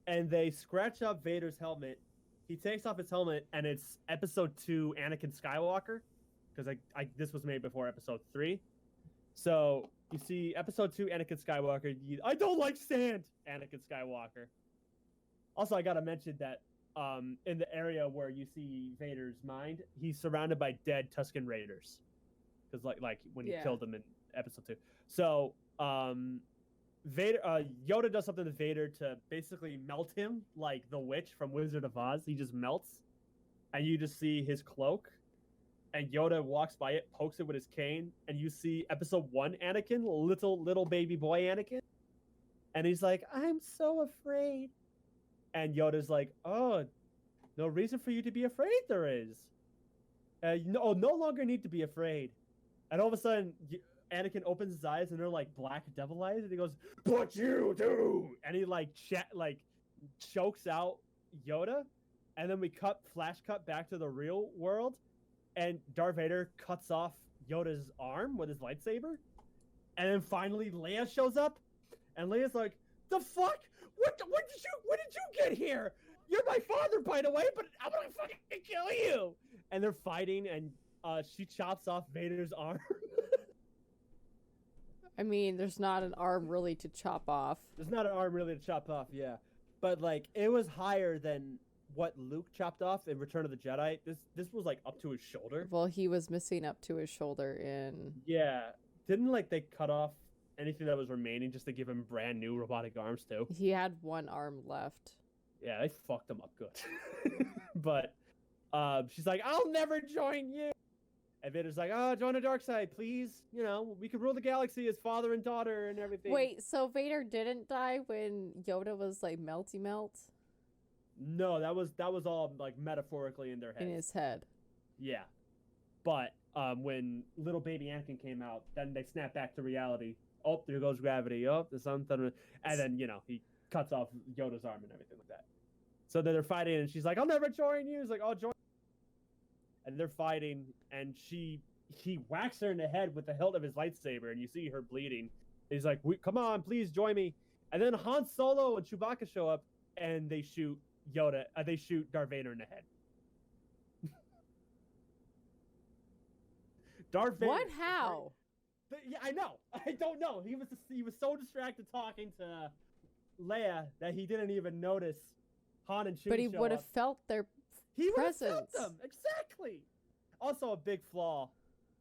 And they scratch up Vader's helmet. He takes off his helmet, and it's Episode 2 Anakin Skywalker. Because this was made before Episode 3. So you see Episode 2 Anakin Skywalker. I don't like sand, Anakin Skywalker. Also, I gotta mention that in the area where you see Vader's mind, he's surrounded by dead Tusken Raiders. Because like when he killed them in Episode 2. So Vader, Yoda does something to Vader to basically melt him, like the witch from Wizard of Oz. He just melts, and you just see his cloak. And Yoda walks by it, pokes it with his cane, and you see Episode 1 Anakin, little baby boy Anakin. And he's like, "I'm so afraid." And Yoda's like, "Oh, no reason for you to be afraid there is. No longer need to be afraid." And all of a sudden, Anakin opens his eyes, and they're like black devil eyes, and he goes, "But you do!" And he chokes out Yoda. And then we flash cut back to the real world. And Darth Vader cuts off Yoda's arm with his lightsaber. And then finally Leia shows up. And Leia's like, "The fuck? When did you get here? You're my father, by the way, but I'm gonna fucking kill you." And they're fighting, and she chops off Vader's arm. I mean, there's not an arm really to chop off. There's not an arm really to chop off, yeah. But like, it was higher than what Luke chopped off in Return of the Jedi. This was like up to his shoulder. Well, he was missing up to his shoulder in... Yeah. Didn't they cut off anything that was remaining just to give him brand new robotic arms too? He had one arm left. Yeah, they fucked him up good. But she's like, "I'll never join you." And Vader's like, oh, join the dark side, please. You know, we can rule the galaxy as father and daughter and everything. Wait, so Vader didn't die when Yoda was like melty melt No, that was all like metaphorically in their head. in his head? Yeah. But when little baby Anakin came out, then they snap back to reality. Oh, there goes gravity. Oh, the sun thunder. And then, you know, he cuts off Yoda's arm and everything like that. So then they're fighting, and she's like, I'll never join you. He's like, I'll join. And they're fighting, and he whacks her in the head with the hilt of his lightsaber, and you see her bleeding. He's like, come on, please join me. And then Han Solo and Chewbacca show up, and they shoot Yoda. They shoot Darth Vader in the head. Darth Vader. What? How? Yeah, I know. I don't know. He was so distracted talking to Leia that he didn't even notice Han and Chewie. But he would have felt their He would have felt presence. them exactly. Also, a big flaw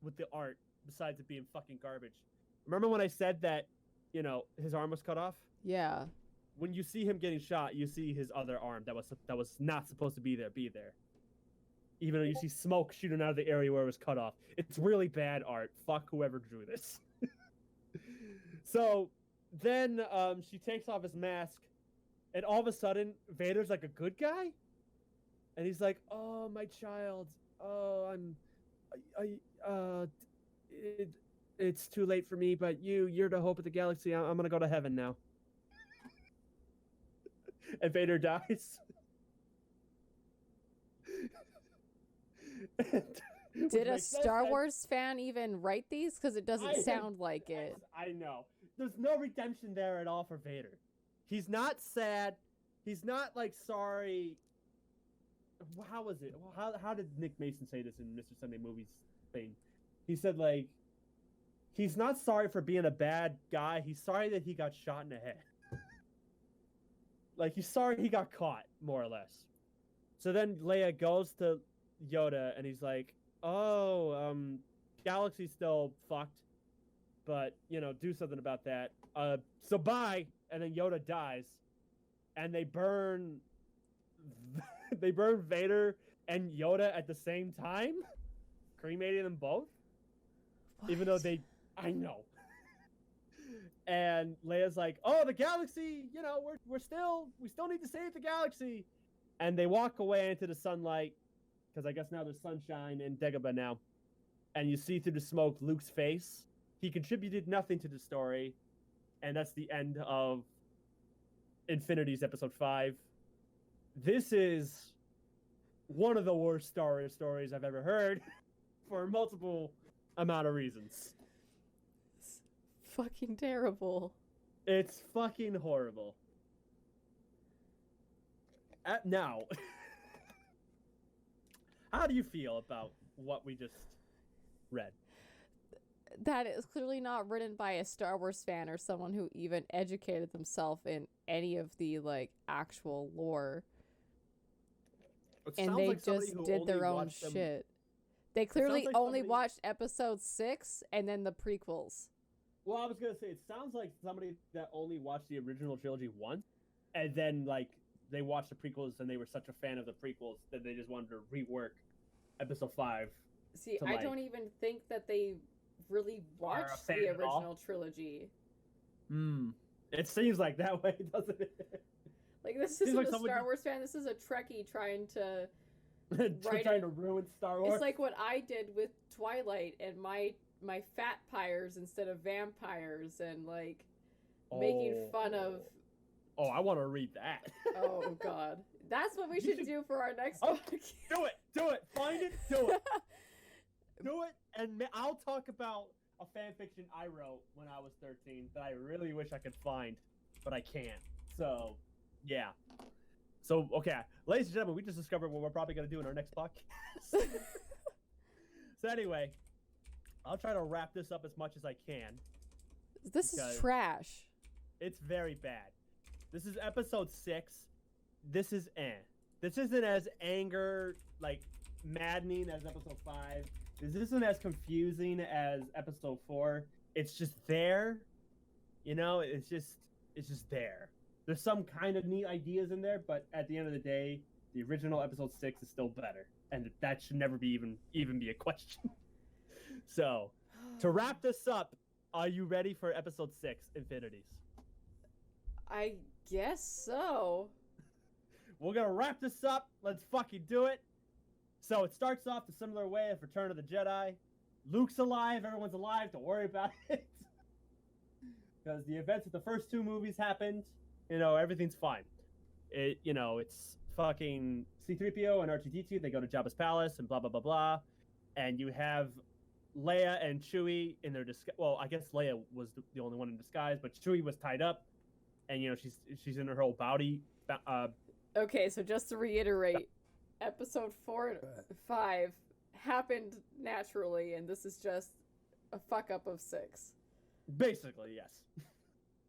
with the art, besides it being fucking garbage. Remember when I said that, you know, his arm was cut off? Yeah. When you see him getting shot, you see his other arm that was not supposed to be there. Even though you see smoke shooting out of the area where it was cut off. It's really bad art. Fuck whoever drew this. So then she takes off his mask, and all of a sudden, Vader's like a good guy? And he's like, oh, my child. Oh, it's too late for me, but you're the hope of the galaxy. I'm going to go to heaven now. And Vader dies. Did a Star Wars fan even write these? Because it doesn't sound like it. I know. There's no redemption there at all for Vader. He's not sad. He's not like sorry. How was it? How did Nick Mason say this in Mr. Sunday Movies thing? He said like, he's not sorry for being a bad guy. He's sorry that he got shot in the head. Like he's sorry he got caught, more or less. So then Leia goes to Yoda and he's like, oh, galaxy's still fucked, but you know, do something about that. So bye. And then Yoda dies, and they burn Vader and Yoda at the same time, cremating them both. What? Even though I know. And Leia's like, oh, the galaxy, you know, we still need to save the galaxy. And they walk away into the sunlight, because I guess now there's sunshine in Dagobah now. And you see through the smoke Luke's face. He contributed nothing to the story. And that's the end of Infinities episode 5. This is one of the worst Star Wars stories I've ever heard for multiple amount of reasons. It's fucking terrible. It's fucking horrible. Now, how do you feel about what we just read? That is clearly not written by a Star Wars fan or someone who even educated themselves in any of the like actual lore. And they just did their own shit. They clearly only watched episode 6 and then the prequels. Well, I was gonna say, it sounds like somebody that only watched the original trilogy once, and then like they watched the prequels and they were such a fan of the prequels that they just wanted to rework episode 5. See, I don't even think that they really watched the original trilogy. It seems like that way, doesn't it? Like, this isn't like a Star Wars fan. This is a Trekkie trying to trying to ruin Star Wars. It's like what I did with Twilight and my fat pyres instead of vampires, and like making fun of. Oh, I want to read that. Oh God, that's what we should do for our next podcast. Do it, find it, do it. Do it, and I'll talk about a fan fiction I wrote when I was 13 that I really wish I could find, but I can't. So, yeah. So, okay, ladies and gentlemen, we just discovered what we're probably going to do in our next podcast. So anyway, I'll try to wrap this up as much as I can. This is trash. It's very bad. This is episode 6. This is This isn't as maddening as episode 5. This isn't as confusing as episode 4. It's just there. You know, it's just there. There's some kind of neat ideas in there, but at the end of the day, the original episode 6 is still better. And that should never be even be a question. So, to wrap this up, are you ready for episode 6, Infinities? I guess so. We're gonna wrap this up. Let's fucking do it. So it starts off the similar way of Return of the Jedi. Luke's alive. Everyone's alive. Don't worry about it. Because the events of the first 2 movies happened. Everything's fine. It's fucking C-3PO and R2-D2. They go to Jabba's palace and blah, blah, blah, blah. And you have Leia and Chewie in their disguise. Well, I guess Leia was the only one in disguise, but Chewie was tied up. And, she's in her whole body. Okay, so just to reiterate, episode 4 and 5 happened naturally, and this is just a fuck up of 6. Basically, yes.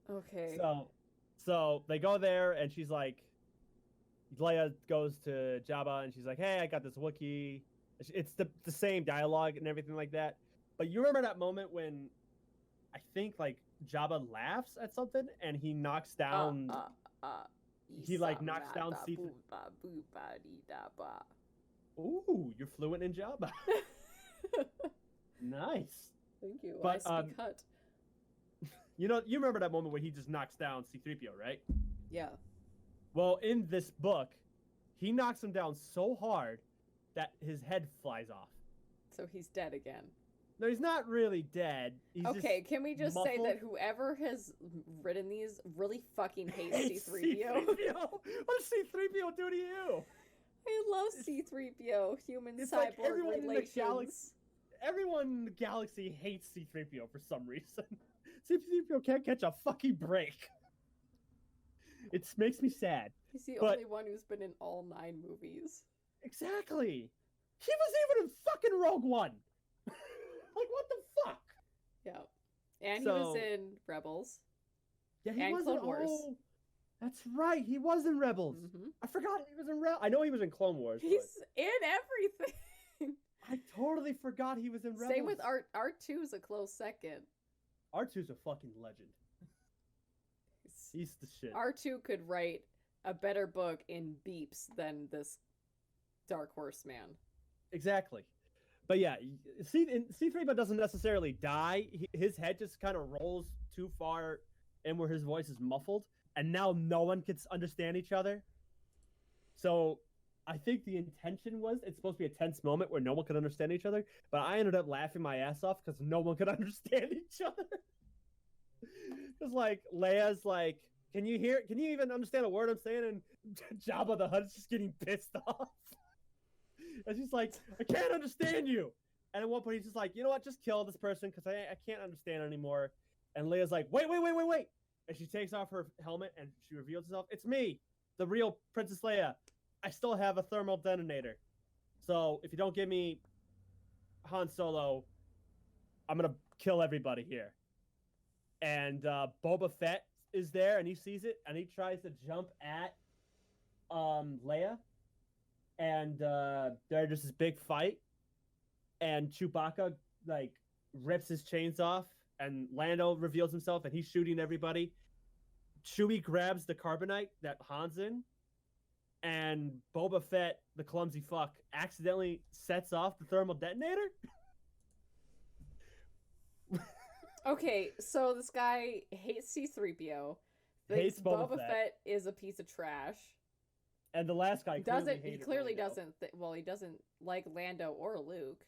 Okay. So they go there, and she's like, Leia goes to Jabba, and she's like, "Hey, I got this Wookiee." It's the same dialogue and everything like that. But you remember that moment when I think like Jabba laughs at something, and he knocks down. He like knocks down C. Ooh, you're fluent in Jabba. Nice. Thank you. But, I speak Hut. You remember that moment where he just knocks down C-3PO, right? Yeah. Well, in this book, he knocks him down so hard that his head flies off. So he's dead again. No, he's not really dead. He's Okay, can we just say muffled. that whoever has written these really fucking hates Hates C-3PO? What does C-3PO do to you? I love C-3PO, human It's cyborg like everyone in the relations. galaxy- Everyone in the galaxy hates C-3PO for some reason. C-3PO can't catch a fucking break. It makes me sad. He's the But- only one who's been in all 9 movies. Exactly. He was even in fucking Rogue One. Like, what the fuck? Yeah. And he was So- in Rebels. Yeah, he And was Clone in, Wars. Oh, that's right. He was in Rebels. Mhm. I forgot he was in Rebels. I know he was in Clone Wars. but He's in everything. I totally forgot he was in Rebels. Same with R2's a close second. R2's a fucking legend. He's the shit. R2 could write a better book in beeps than this Dark Horse man. Exactly. But yeah, C-3PO doesn't necessarily die. His head just kind of rolls too far in where his voice is muffled, and now no one can understand each other. So I think the intention was it's supposed to be a tense moment where no one could understand each other, but I ended up laughing my ass off because no one could understand each other. Because like Leia's like, can you even understand a word I'm saying? And Jabba the Hutt's just getting pissed off. And she's like, I can't understand you. And at one point he's just like, you know what, just kill this person because I can't understand anymore. And Leia's like, wait. And she takes off her helmet and she reveals herself. It's me, the real Princess Leia. I still have a thermal detonator. So if you don't give me Han Solo, I'm going to kill everybody here. And Boba Fett is there and he sees it and he tries to jump at Leia. And there's just this big fight. And Chewbacca like rips his chains off and Lando reveals himself and he's shooting everybody. Chewie grabs the carbonite that Han's in. And Boba Fett, the clumsy fuck, accidentally sets off the thermal detonator. Okay, so this guy hates C-3PO. Hates Boba Boba Fett. Fett is a piece of trash. And the last guy He hated clearly Lando. doesn't. He doesn't like Lando or Luke.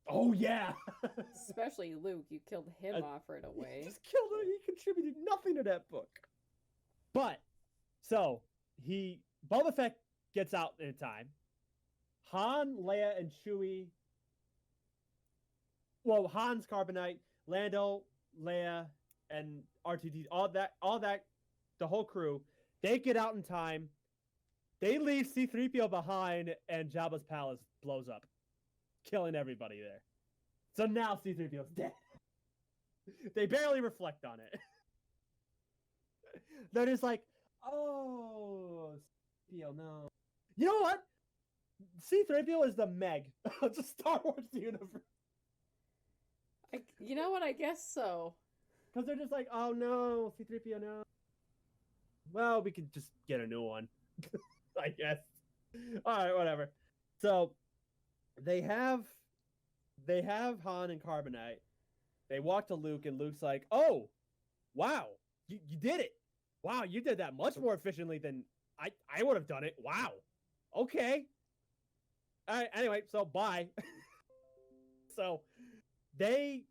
Oh yeah. Especially Luke. You killed him off right He away. just killed him. He contributed nothing to that book. But so Boba Fett gets out in time. Han, Leia, and Chewie. Well, Han's carbonite, Lando, Leia, and R2D, all that, the whole crew, they get out in time. They leave C-3PO behind, and Jabba's palace blows up, killing everybody there. So now C-3PO's dead. They barely reflect on it. They're just like, oh, C-3PO, no. You know what? C-3PO is the Meg of the Star Wars universe. You know what? I guess so. Because they're just like, oh no, C-3PO, no. Well, we could just get a new one, I guess. All right, whatever. So they have they have Han and Carbonite. They walk to Luke, and Luke's like, "Oh, wow, you did it! Wow, you did that much more efficiently than I would have done it. Wow, okay. All right, anyway, so bye." So they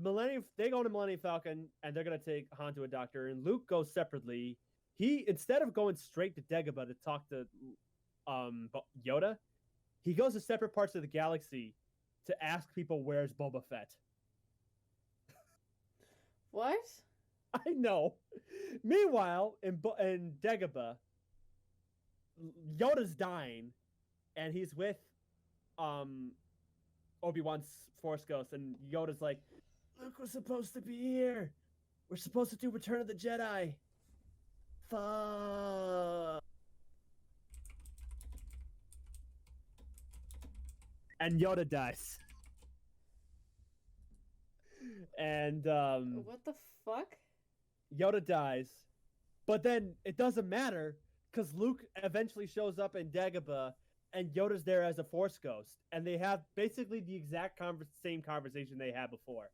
go to Millennium Falcon, and they're gonna take Han to a doctor, and Luke goes separately. He, instead of going straight to Dagobah to talk to Yoda, he goes to separate parts of the galaxy to ask people where's Boba Fett. What? I know. Meanwhile, in Dagobah, Yoda's dying, and he's with Obi-Wan's Force Ghost, and Yoda's like, "Luke was supposed to be here. We're supposed to do Return of the Jedi. Fuck." And Yoda dies. And What the fuck? Yoda dies, but then it doesn't matter because Luke eventually shows up in Dagobah, and Yoda's there as a Force Ghost, and they have basically the exact same conversation they had before.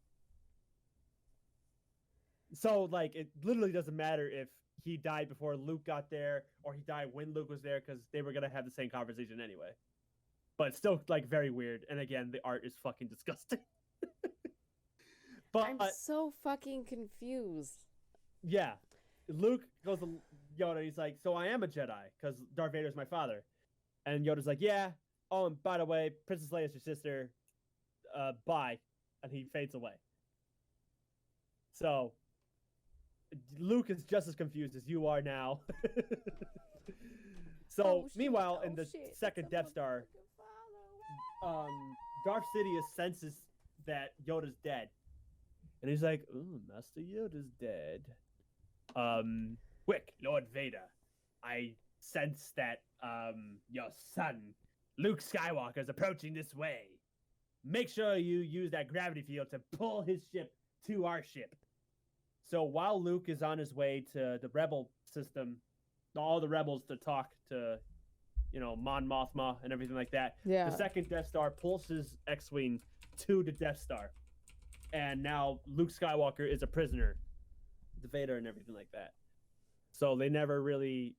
So, like, it literally doesn't matter if he died before Luke got there or he died when Luke was there, because they were gonna have the same conversation anyway. But it's still, like, very weird, and again, the art is fucking disgusting. But I'm so fucking confused. yeah, Luke goes to Yoda. He's like, "So I am a Jedi because Darth Vader's my father." And Yoda's like, "Yeah. Oh, and by the way, Princess Leia's your sister. Bye." And he fades away. So Luke is just as confused as you are now. So Oh, shit. meanwhile, Oh, in the shit. second Death Star, Darth Sidious senses that Yoda's dead. And he's like, "Ooh, Master Yoda's dead. Quick, Lord Vader, I sense that your son, Luke Skywalker, is approaching this way. Make sure you use that gravity field to pull his ship to our ship." So while Luke is on his way to the Rebel system, all the rebels to talk to, Mon Mothma and everything like that, Yeah. the second Death Star pulls his X-Wing to the Death Star. And now Luke Skywalker is a prisoner to Vader and everything like that. So they never really...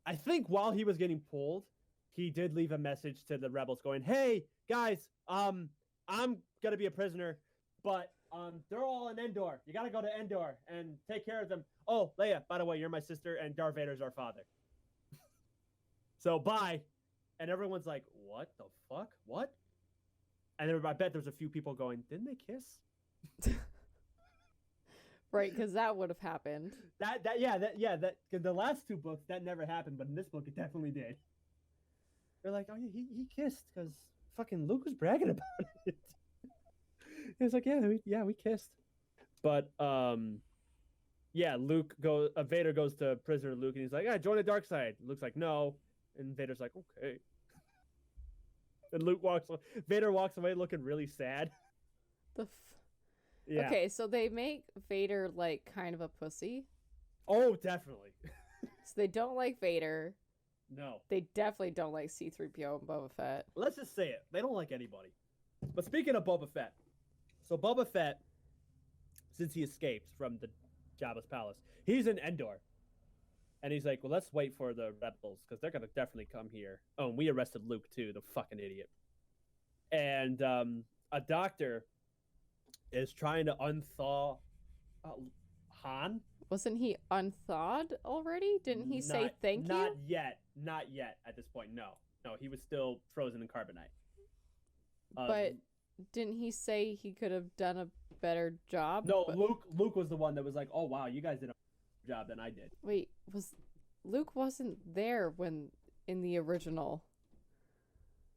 I think while he was getting pulled, he did leave a message to the rebels going, "Hey, guys, I'm going to be a prisoner, but they're all in Endor. You got to go to Endor and take care of them. Oh, Leia, by the way, you're my sister, and Darth Vader's our father. So bye." And everyone's like, "What the fuck? What?" And I bet there's a few people going, "Didn't they kiss?" Right, because that would have happened. The last two books that never happened, but in this book it definitely did. They're like, "Oh, he kissed because fucking Luke was bragging about it." It's like, we kissed. But Vader goes to prisoner Luke, and he's like, "Yeah, join the dark side." Luke's like, "No," and Vader's like, "Okay." And Vader walks away looking really sad. Yeah. Okay, so they make Vader like kind of a pussy. Oh, definitely. So they don't like Vader. No. They definitely don't like C-3PO and Boba Fett. Let's just say it. They don't like anybody. But speaking of Boba Fett, so Boba Fett, since he escaped from the Jabba's palace, he's in Endor. And he's like, "Well, let's wait for the rebels, because they're going to definitely come here." Oh, and we arrested Luke, too, the fucking idiot. And a doctor is trying to unthaw Han. Wasn't he unthawed already? Didn't he say thank you? Not yet at this point, no. No, he was still frozen in carbonite. But didn't he say he could have done a better job? No, Luke was the one that was like, "Oh, wow, you guys did a better job than I did." Wait, Luke wasn't there when in the original?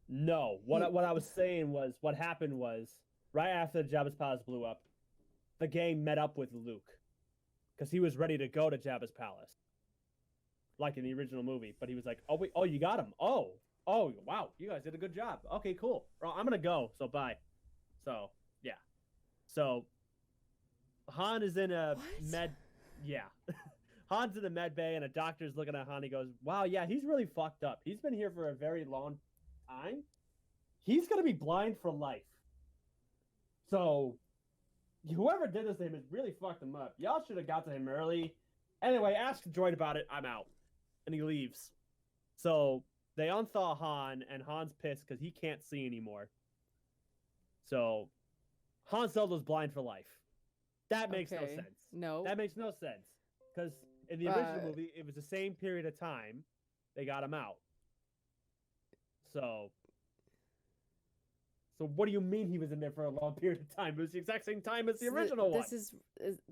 No, what I was saying was, what happened was, right after Jabba's palace blew up, the gang met up with Luke because he was ready to go to Jabba's palace, like in the original movie. But he was like, "Oh wait, oh, you got him. Oh, wow, you guys did a good job. Okay, cool. Well, I'm gonna go. So bye." So yeah, so Han is in a med. Yeah, Han's in a med bay, and a doctor's looking at Han. He goes, "Wow, yeah, he's really fucked up. He's been here for a very long time. He's gonna be blind for life." So whoever did this to him has really fucked him up. Y'all should have got to him early. Anyway, ask the droid about it. I'm out. And he leaves. So they unthaw Han, and Han's pissed because he can't see anymore. So Han Solo's blind for life. That makes no Okay. sense. No. That makes no sense. Because in the original movie, it was the same period of time they got him out. So what do you mean he was in there for a long period of time? It was the exact same time as the original one.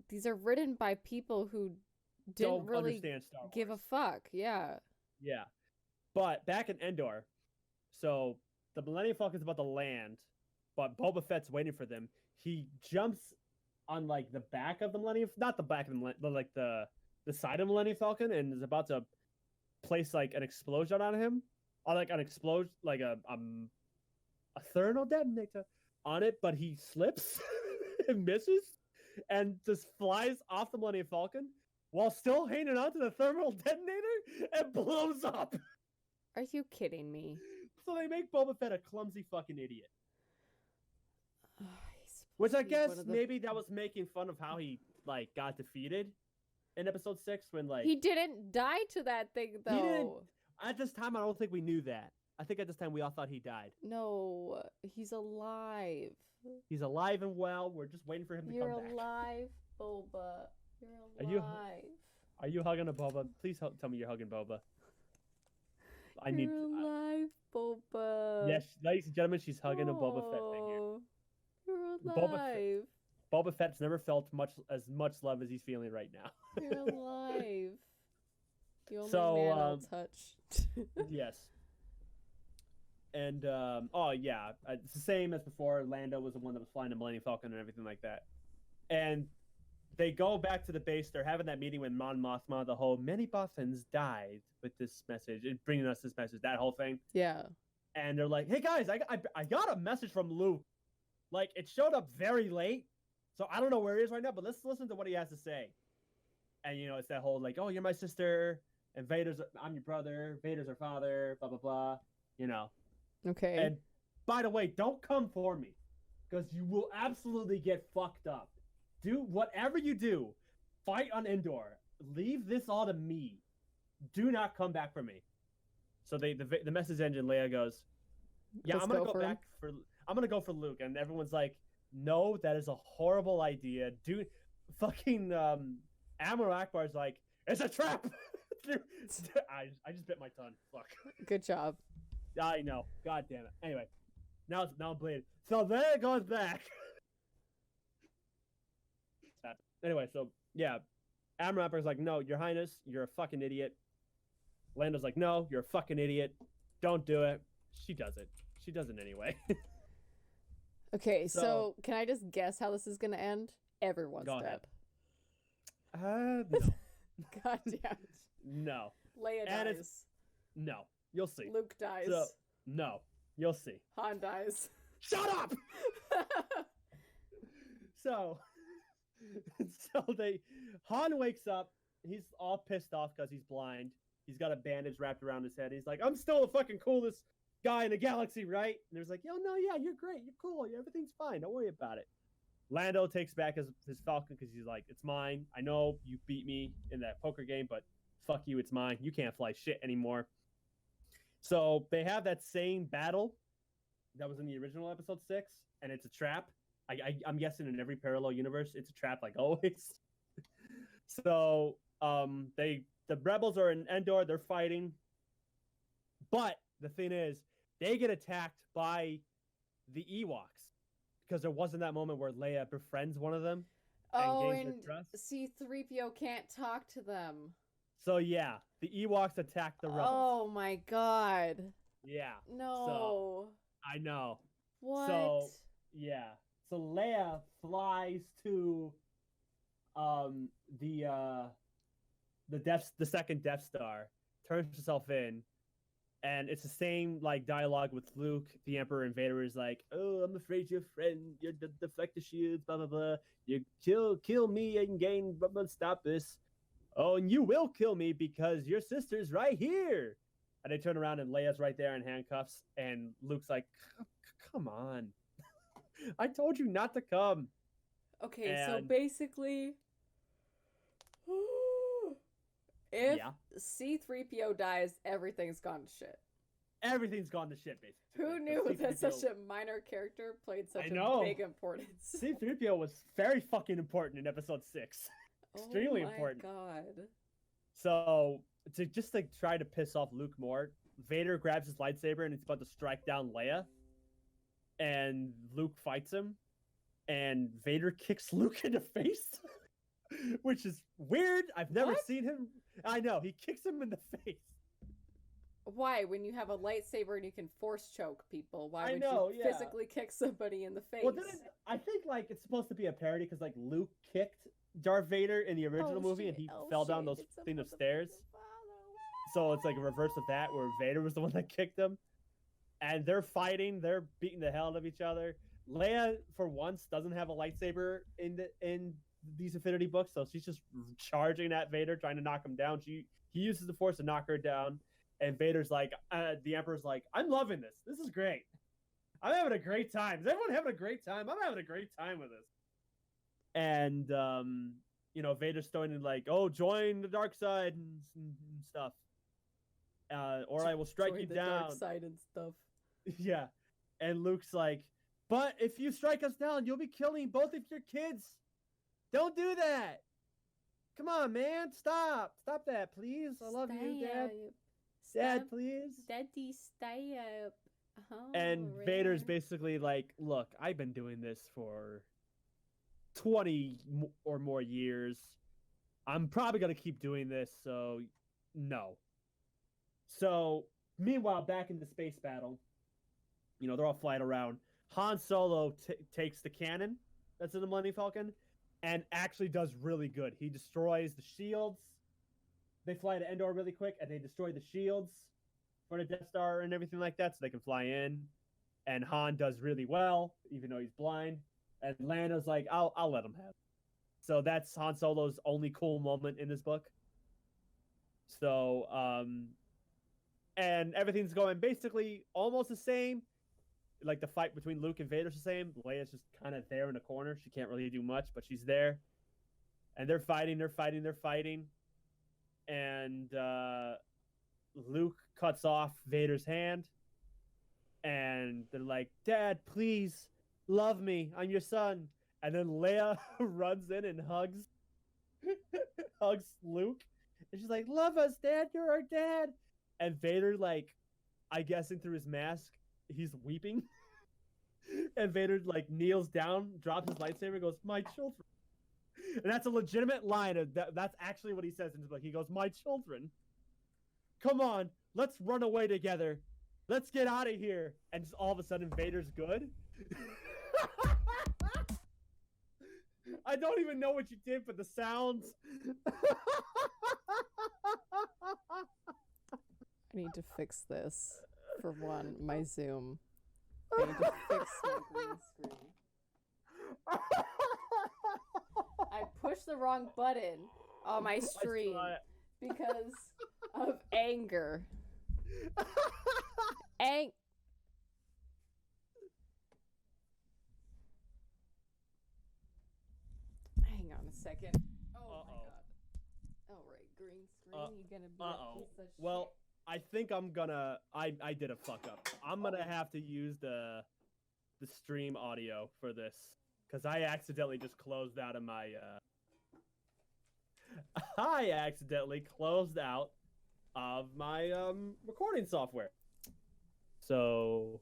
These are written by people who didn't Don't really understand Star Wars. give a fuck. Yeah. Yeah. But back in Endor, so the Millennium Falcon's about to land, but Boba Fett's waiting for them. He jumps on like the back of the Millennium, not the back of the but like the side of the Millennium Falcon, and is about to place like an explosion on him, or like an explosion, like a thermal detonator on it, but he slips and misses, and just flies off the Millennium Falcon while still hanging onto the thermal detonator and blows up. Are you kidding me? So they make Boba Fett a clumsy fucking idiot. He's Which I He's guess one of the- maybe that was making fun of how he like got defeated in episode 6 when like He didn't die to that thing though. He didn't. At this time I don't think we knew that. I think at this time we all thought he died. No, he's alive. He's alive and well. We're just waiting for him to You're come back. alive, Boba. Are You're you- alive. Are you hugging a Boba? Please tell me you're hugging Boba. I need. You're alive, Boba. Yes, ladies and gentlemen, she's hugging a Boba Fett figure. Oh, You're Boba alive. Boba Fett's never felt as much love as he's feeling right now. You're alive. The only So, man I'll touch. Yes. And oh yeah, it's the same as before. Lando was the one that was flying the Millennium Falcon and everything like that. And they go back to the base. They're having that meeting with Mon Mothma. The whole many Bothans died with this message, and bringing us this message. That whole thing. Yeah. And they're like, "Hey guys, I got a message from Luke. Like it showed up very late, so I don't know where he is right now. But let's listen to what he has to say." And you know, it's that whole like, "Oh, you're my sister, and I'm your brother. Vader's our father. Blah blah blah." You know. Okay. And by the way, don't come for me, because you will absolutely get fucked up. Do whatever you do, fight on Endor. Leave this all to me. Do not come back for me. So the message engine, Leia goes, "Yeah, Let's I'm gonna go go for him." back for. I'm gonna go for Luke," and everyone's like, "No, that is a horrible idea." Dude, fucking Admiral Akbar's like, "It's a trap." I just bit my tongue. Fuck. Good job. I know. God damn it. Anyway, now I'm bleeding. So there it goes back. Anyway, so yeah, Admiral Akbar's like, "No, Your Highness, you're a fucking idiot." Lando's like, "No, you're a fucking idiot. Don't do it." She does it. She does it anyway. Okay, So- so can I just guess how this is gonna end? Everyone's Go dead. ahead. No. God damn it. No. Leia And it's- dies. No. You'll see. Luke dies. So, no. You'll see. Han dies. Shut up! So Han wakes up. He's all pissed off because he's blind. He's got a bandage wrapped around his head. He's like, "I'm still the fucking coolest guy in the galaxy, right?" And there's like, "Yo, no, yeah, you're great. You're cool. Everything's fine. Don't worry about it." Lando takes back his Falcon because he's like, "It's mine. I know you beat me in that poker game, but fuck you, it's mine. You can't fly shit anymore." So they have that same battle that was in the original episode 6, and it's a trap. I'm guessing in every parallel universe, it's a trap like always. So the rebels are in Endor, they're fighting. But the thing is, they get attacked by the Ewoks. Because there wasn't that moment where Leia befriends one of them Oh, gains and their trust. C-3PO can't talk to them. So yeah, the Ewoks attack the rebels. Oh my god. Yeah, No. I know. What? So yeah, so Leia flies to the second Death Star, turns herself in, and it's the same like dialogue with Luke, the Emperor, and Vader is like, "Oh, I'm afraid your friend, you deflect the shields, blah blah blah. You kill me and gain, but stop this. Oh, and you will kill me because your sister's right here." And they turn around and Leia's right there in handcuffs, and Luke's like, "Come on." I told you not to come. Okay, so And- basically, if Yeah. C-3PO dies, everything's gone to shit. Everything's gone to shit, basically. Who knew that such a minor character played such I a know. big importance? C-3PO was very fucking important in episode 6. Extremely important. Oh my god. So, to try to piss off Luke more, Vader grabs his lightsaber and he's about to strike down Leia. And Luke fights him. And Vader kicks Luke in the face. Which is weird. I've never What? seen him. I know. He kicks him in the face. Why, when you have a lightsaber and you can force choke people, why I would know, you yeah. physically kick somebody in the face? Well, then I think like it's supposed to be a parody because like Luke kicked Darth Vader in the original movie and he fell down those thing of stairs. So it's like a reverse of that where Vader was the one that kicked him. And they're fighting, they're beating the hell out of each other. Leia, for once, doesn't have a lightsaber in these Infinity books, so she's just charging at Vader, trying to knock him down. He uses the Force to knock her down, and Vader's like, the Emperor's like, I'm loving this. This is great. I'm having a great time. Is everyone having a great time? I'm having a great time with this. And Vader's starting to like, oh, join the dark side and stuff. Or I will strike Join you the down. dark side and stuff. Yeah. And Luke's like, but if you strike us down, you'll be killing both of your kids. Don't do that. Come on, man. Stop. Stop that, please. I love you, Dad. Dad, please. Daddy, stay up. And Vader's basically like, look, I've been doing this for 20 or more years. I'm probably going to keep doing this, so no. So, meanwhile, back in the space battle, they're all flying around. Han Solo takes the cannon that's in the Millennium Falcon and actually does really good. He destroys the shields. They fly to Endor really quick, and they destroy the shields for the Death Star and everything like that, so they can fly in. And Han does really well, even though he's blind. And Lando's like, I'll let him have it. So that's Han Solo's only cool moment in this book. So, and everything's going basically almost the same. Like the fight between Luke and Vader's the same. Leia's just kind of there in the corner. She can't really do much, but she's there. And they're fighting. And Luke cuts off Vader's hand. And they're like, Dad, please love me. I'm your son. And then Leia runs in and hugs Luke. And she's like, love us, Dad. You're our dad. And Vader, like, I guessing through his mask, he's weeping. And Vader, like, kneels down, drops his lightsaber, and goes, my children. And that's a legitimate line. That's actually what he says in his book. He goes, my children. Come on, let's run away together. Let's get out of here. And just all of a sudden, Vader's good. I don't even know what you did, but the sounds. I need to fix this. For one, my Zoom. I need to fix my green screen. I pushed the wrong button on my stream because of anger. Hang on a second. Oh my god. All right, green screen. You gonna be a piece of Well, I think I'm gonna. I did a fuck up. I'm gonna have to use the stream audio for this because I accidentally just closed out of my. I accidentally closed out of my recording software. So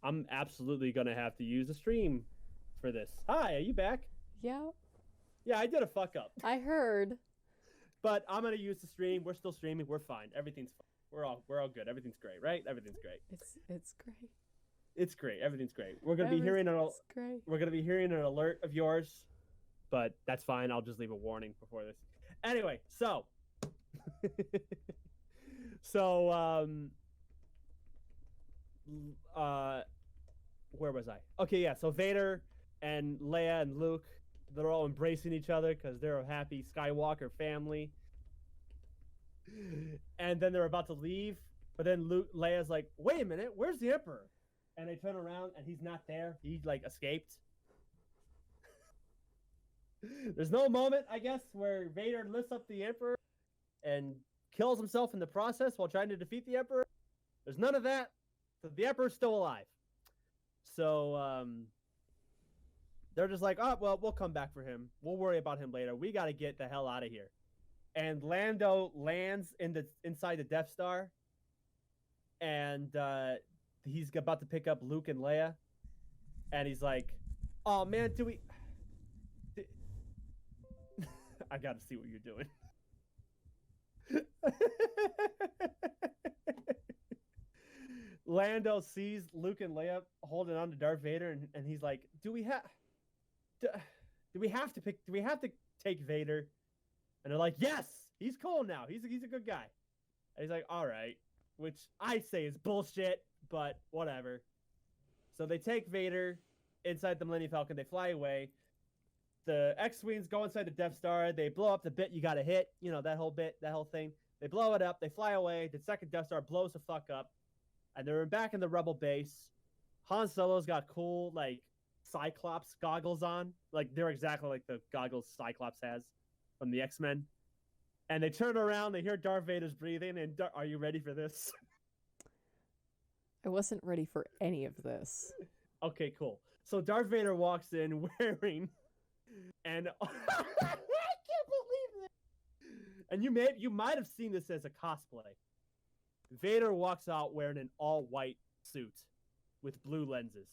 I'm absolutely gonna have to use the stream for this. Hi, are you back? Yeah. Yeah, I did a fuck up. I heard. But I'm gonna use the stream. We're still streaming. We're fine. Everything's fine. We're all good. Everything's great, right? Everything's great. It's great. It's great. Everything's great. We're gonna be hearing an alert of yours, but that's fine. I'll just leave a warning before this. Anyway, so where was I? Okay, yeah. So Vader and Leia and Luke, they're all embracing each other because they're a happy Skywalker family. And then they're about to leave, but then Leia's like, "Wait a minute, where's the Emperor?" and they turn around and he's not there. He like escaped. There's no moment, I guess, where Vader lifts up the Emperor and kills himself in the process while trying to defeat the Emperor. There's none of that. So the Emperor's still alive. So they're just like, oh, well, we'll come back for him. We'll worry about him later. We got to get the hell out of here. And Lando lands inside the Death Star, and he's about to pick up Luke and Leia, and he's like, "Oh man, I got to see what you're doing." Lando sees Luke and Leia holding on to Darth Vader, and he's like, "Do we have to take Vader?" And they're like, "Yes, he's cool now. He's a good guy." And he's like, "All right," which I say is bullshit, but whatever. So they take Vader inside the Millennium Falcon. They fly away. The X-Wings go inside the Death Star. They blow up the bit you got to hit. You know, that whole thing. They blow it up. They fly away. The second Death Star blows the fuck up. And they're back in the Rebel base. Han Solo's got cool, like, Cyclops goggles on. Like, they're exactly like the goggles Cyclops has from the X-Men. And they turn around, they hear Darth Vader's breathing, and are you ready for this? I wasn't ready for any of this. Okay, cool. So Darth Vader walks in wearing, and I can't believe this. And you might have seen this as a cosplay. Vader walks out wearing an all-white suit with blue lenses.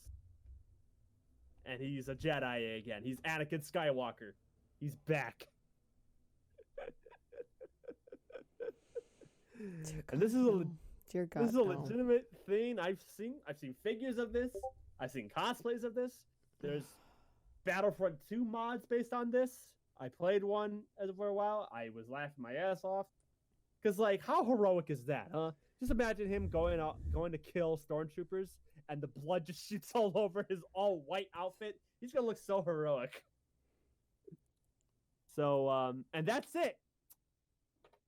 And he's a Jedi again. He's Anakin Skywalker. He's back. And this is Dear God, this is a legitimate thing. I've seen figures of this. I've seen cosplays of this. There's Battlefront 2 mods based on this. I played one for a while. I was laughing my ass off. Cause like, how heroic is that, huh? Just imagine him going to kill stormtroopers, and the blood just shoots all over his all white outfit. He's gonna look so heroic. So, and that's it.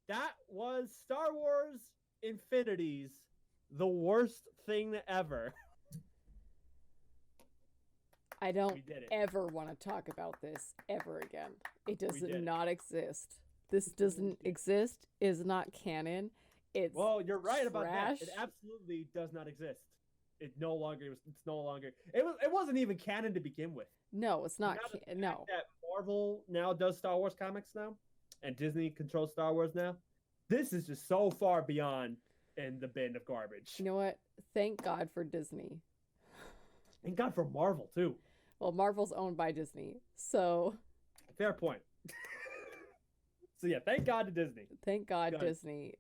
That was Star Wars Infinities, the worst thing ever. I don't ever want to talk about this ever again. It does not exist. This doesn't exist, is not canon. It's you're right about trash. that. It absolutely does not exist. It's no longer. It wasn't even canon to begin with. No, it's not. No. That Marvel now does Star Wars comics now, and Disney controls Star Wars now. This is just so far beyond in the bin of garbage. You know what? Thank God for Disney. Thank God for Marvel too. Well, Marvel's owned by Disney, so. Fair point. So yeah, thank God to Disney. Thank God Disney.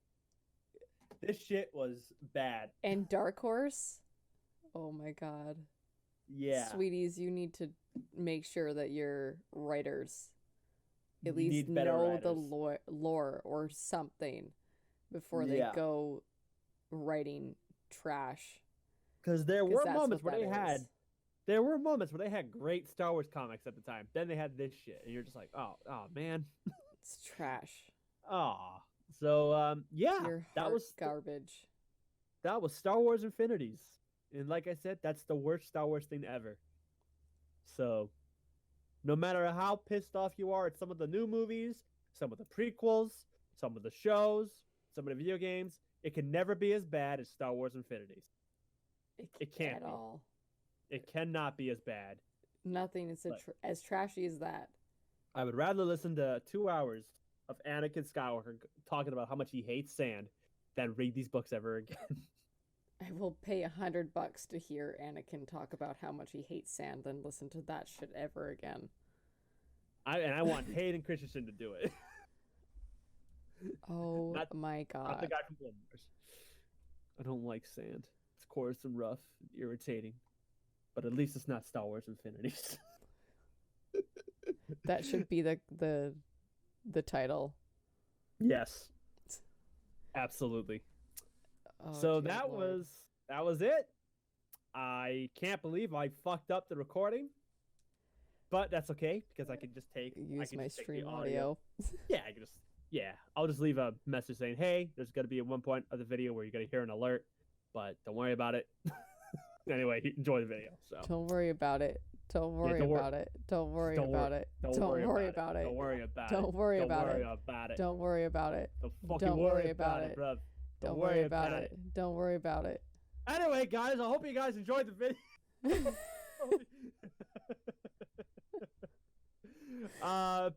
This shit was bad. And Dark Horse? Oh my God. Yeah. Sweeties, you need to make sure that your writers at least know the lore or something before they go writing trash. Because there were moments where they had great Star Wars comics at the time. Then they had this shit, and you're just like, oh man. It's trash. Aw. So, that was garbage. That was Star Wars Infinities. And like I said, that's the worst Star Wars thing ever. So, no matter how pissed off you are at some of the new movies, some of the prequels, some of the shows, some of the video games, it can never be as bad as Star Wars Infinities. It can't at all. It cannot be as bad. Nothing is as trashy as that. I would rather listen to 2 hours of Anakin Skywalker talking about how much he hates sand than read these books ever again. I will pay $100 to hear Anakin talk about how much he hates sand than listen to that shit ever again. I want Hayden Christensen to do it. Oh my God. Not the guy from Clone Wars. I don't like sand. It's coarse and rough and irritating. But at least it's not Star Wars Infinities. That should be the title. Yes. Absolutely. Oh, so that was it. I can't believe I fucked up the recording. But that's okay because I can just use my stream audio. I'll just leave a message saying, "Hey, there's going to be at one point of the video where you're going to hear an alert, but don't worry about it." Anyway, enjoy the video. So Don't worry about it. Don't worry don't wor- about it. Don't worry don't wor- about it. don't Don't worry worry about about it. Don't worry about it. Don't worry about it. about it. Don't worry about it. Don't fucking Don't worry worry about about it, it. bro. Don't worry about it. Don't worry about it. Anyway, guys, I hope you guys enjoyed the video.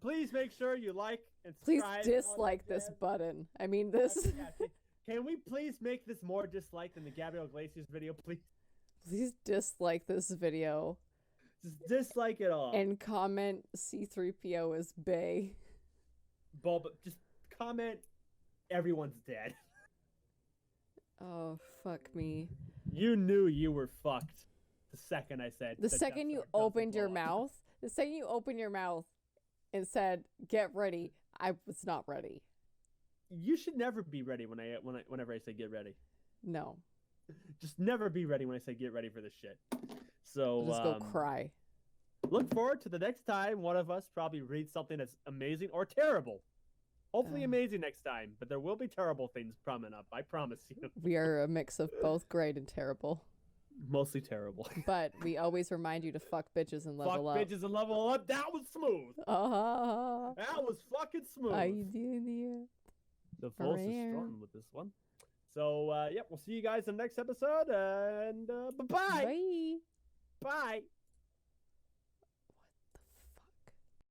Please make sure you like and Please subscribe. dislike this button. I mean, this. Can we please make this more disliked than the Gabriel Iglesias video, please? Please dislike this video Just dislike it all. and comment C3PO is bae. But just comment, everyone's dead. Oh, fuck me. You knew you were fucked the second I said. The that second you Death Star doesn't opened your blow up. mouth, the second you opened your mouth and said, "Get ready," I was not ready. You should never be ready whenever I say get ready. No, Just never be ready when I say get ready for this shit. So I'll just go cry. look forward to the next time one of us probably reads something that's amazing or terrible. Hopefully amazing next time, but there will be terrible things coming up. I promise you. We are a mix of both great and terrible, Mostly terrible. but we always remind you to fuck bitches and Fuck level up. bitches and level up. That was smooth. That was fucking smooth. I do. The force is Rare. strong with this one. So, we'll see you guys in the next episode, and bye-bye. Bye. Bye.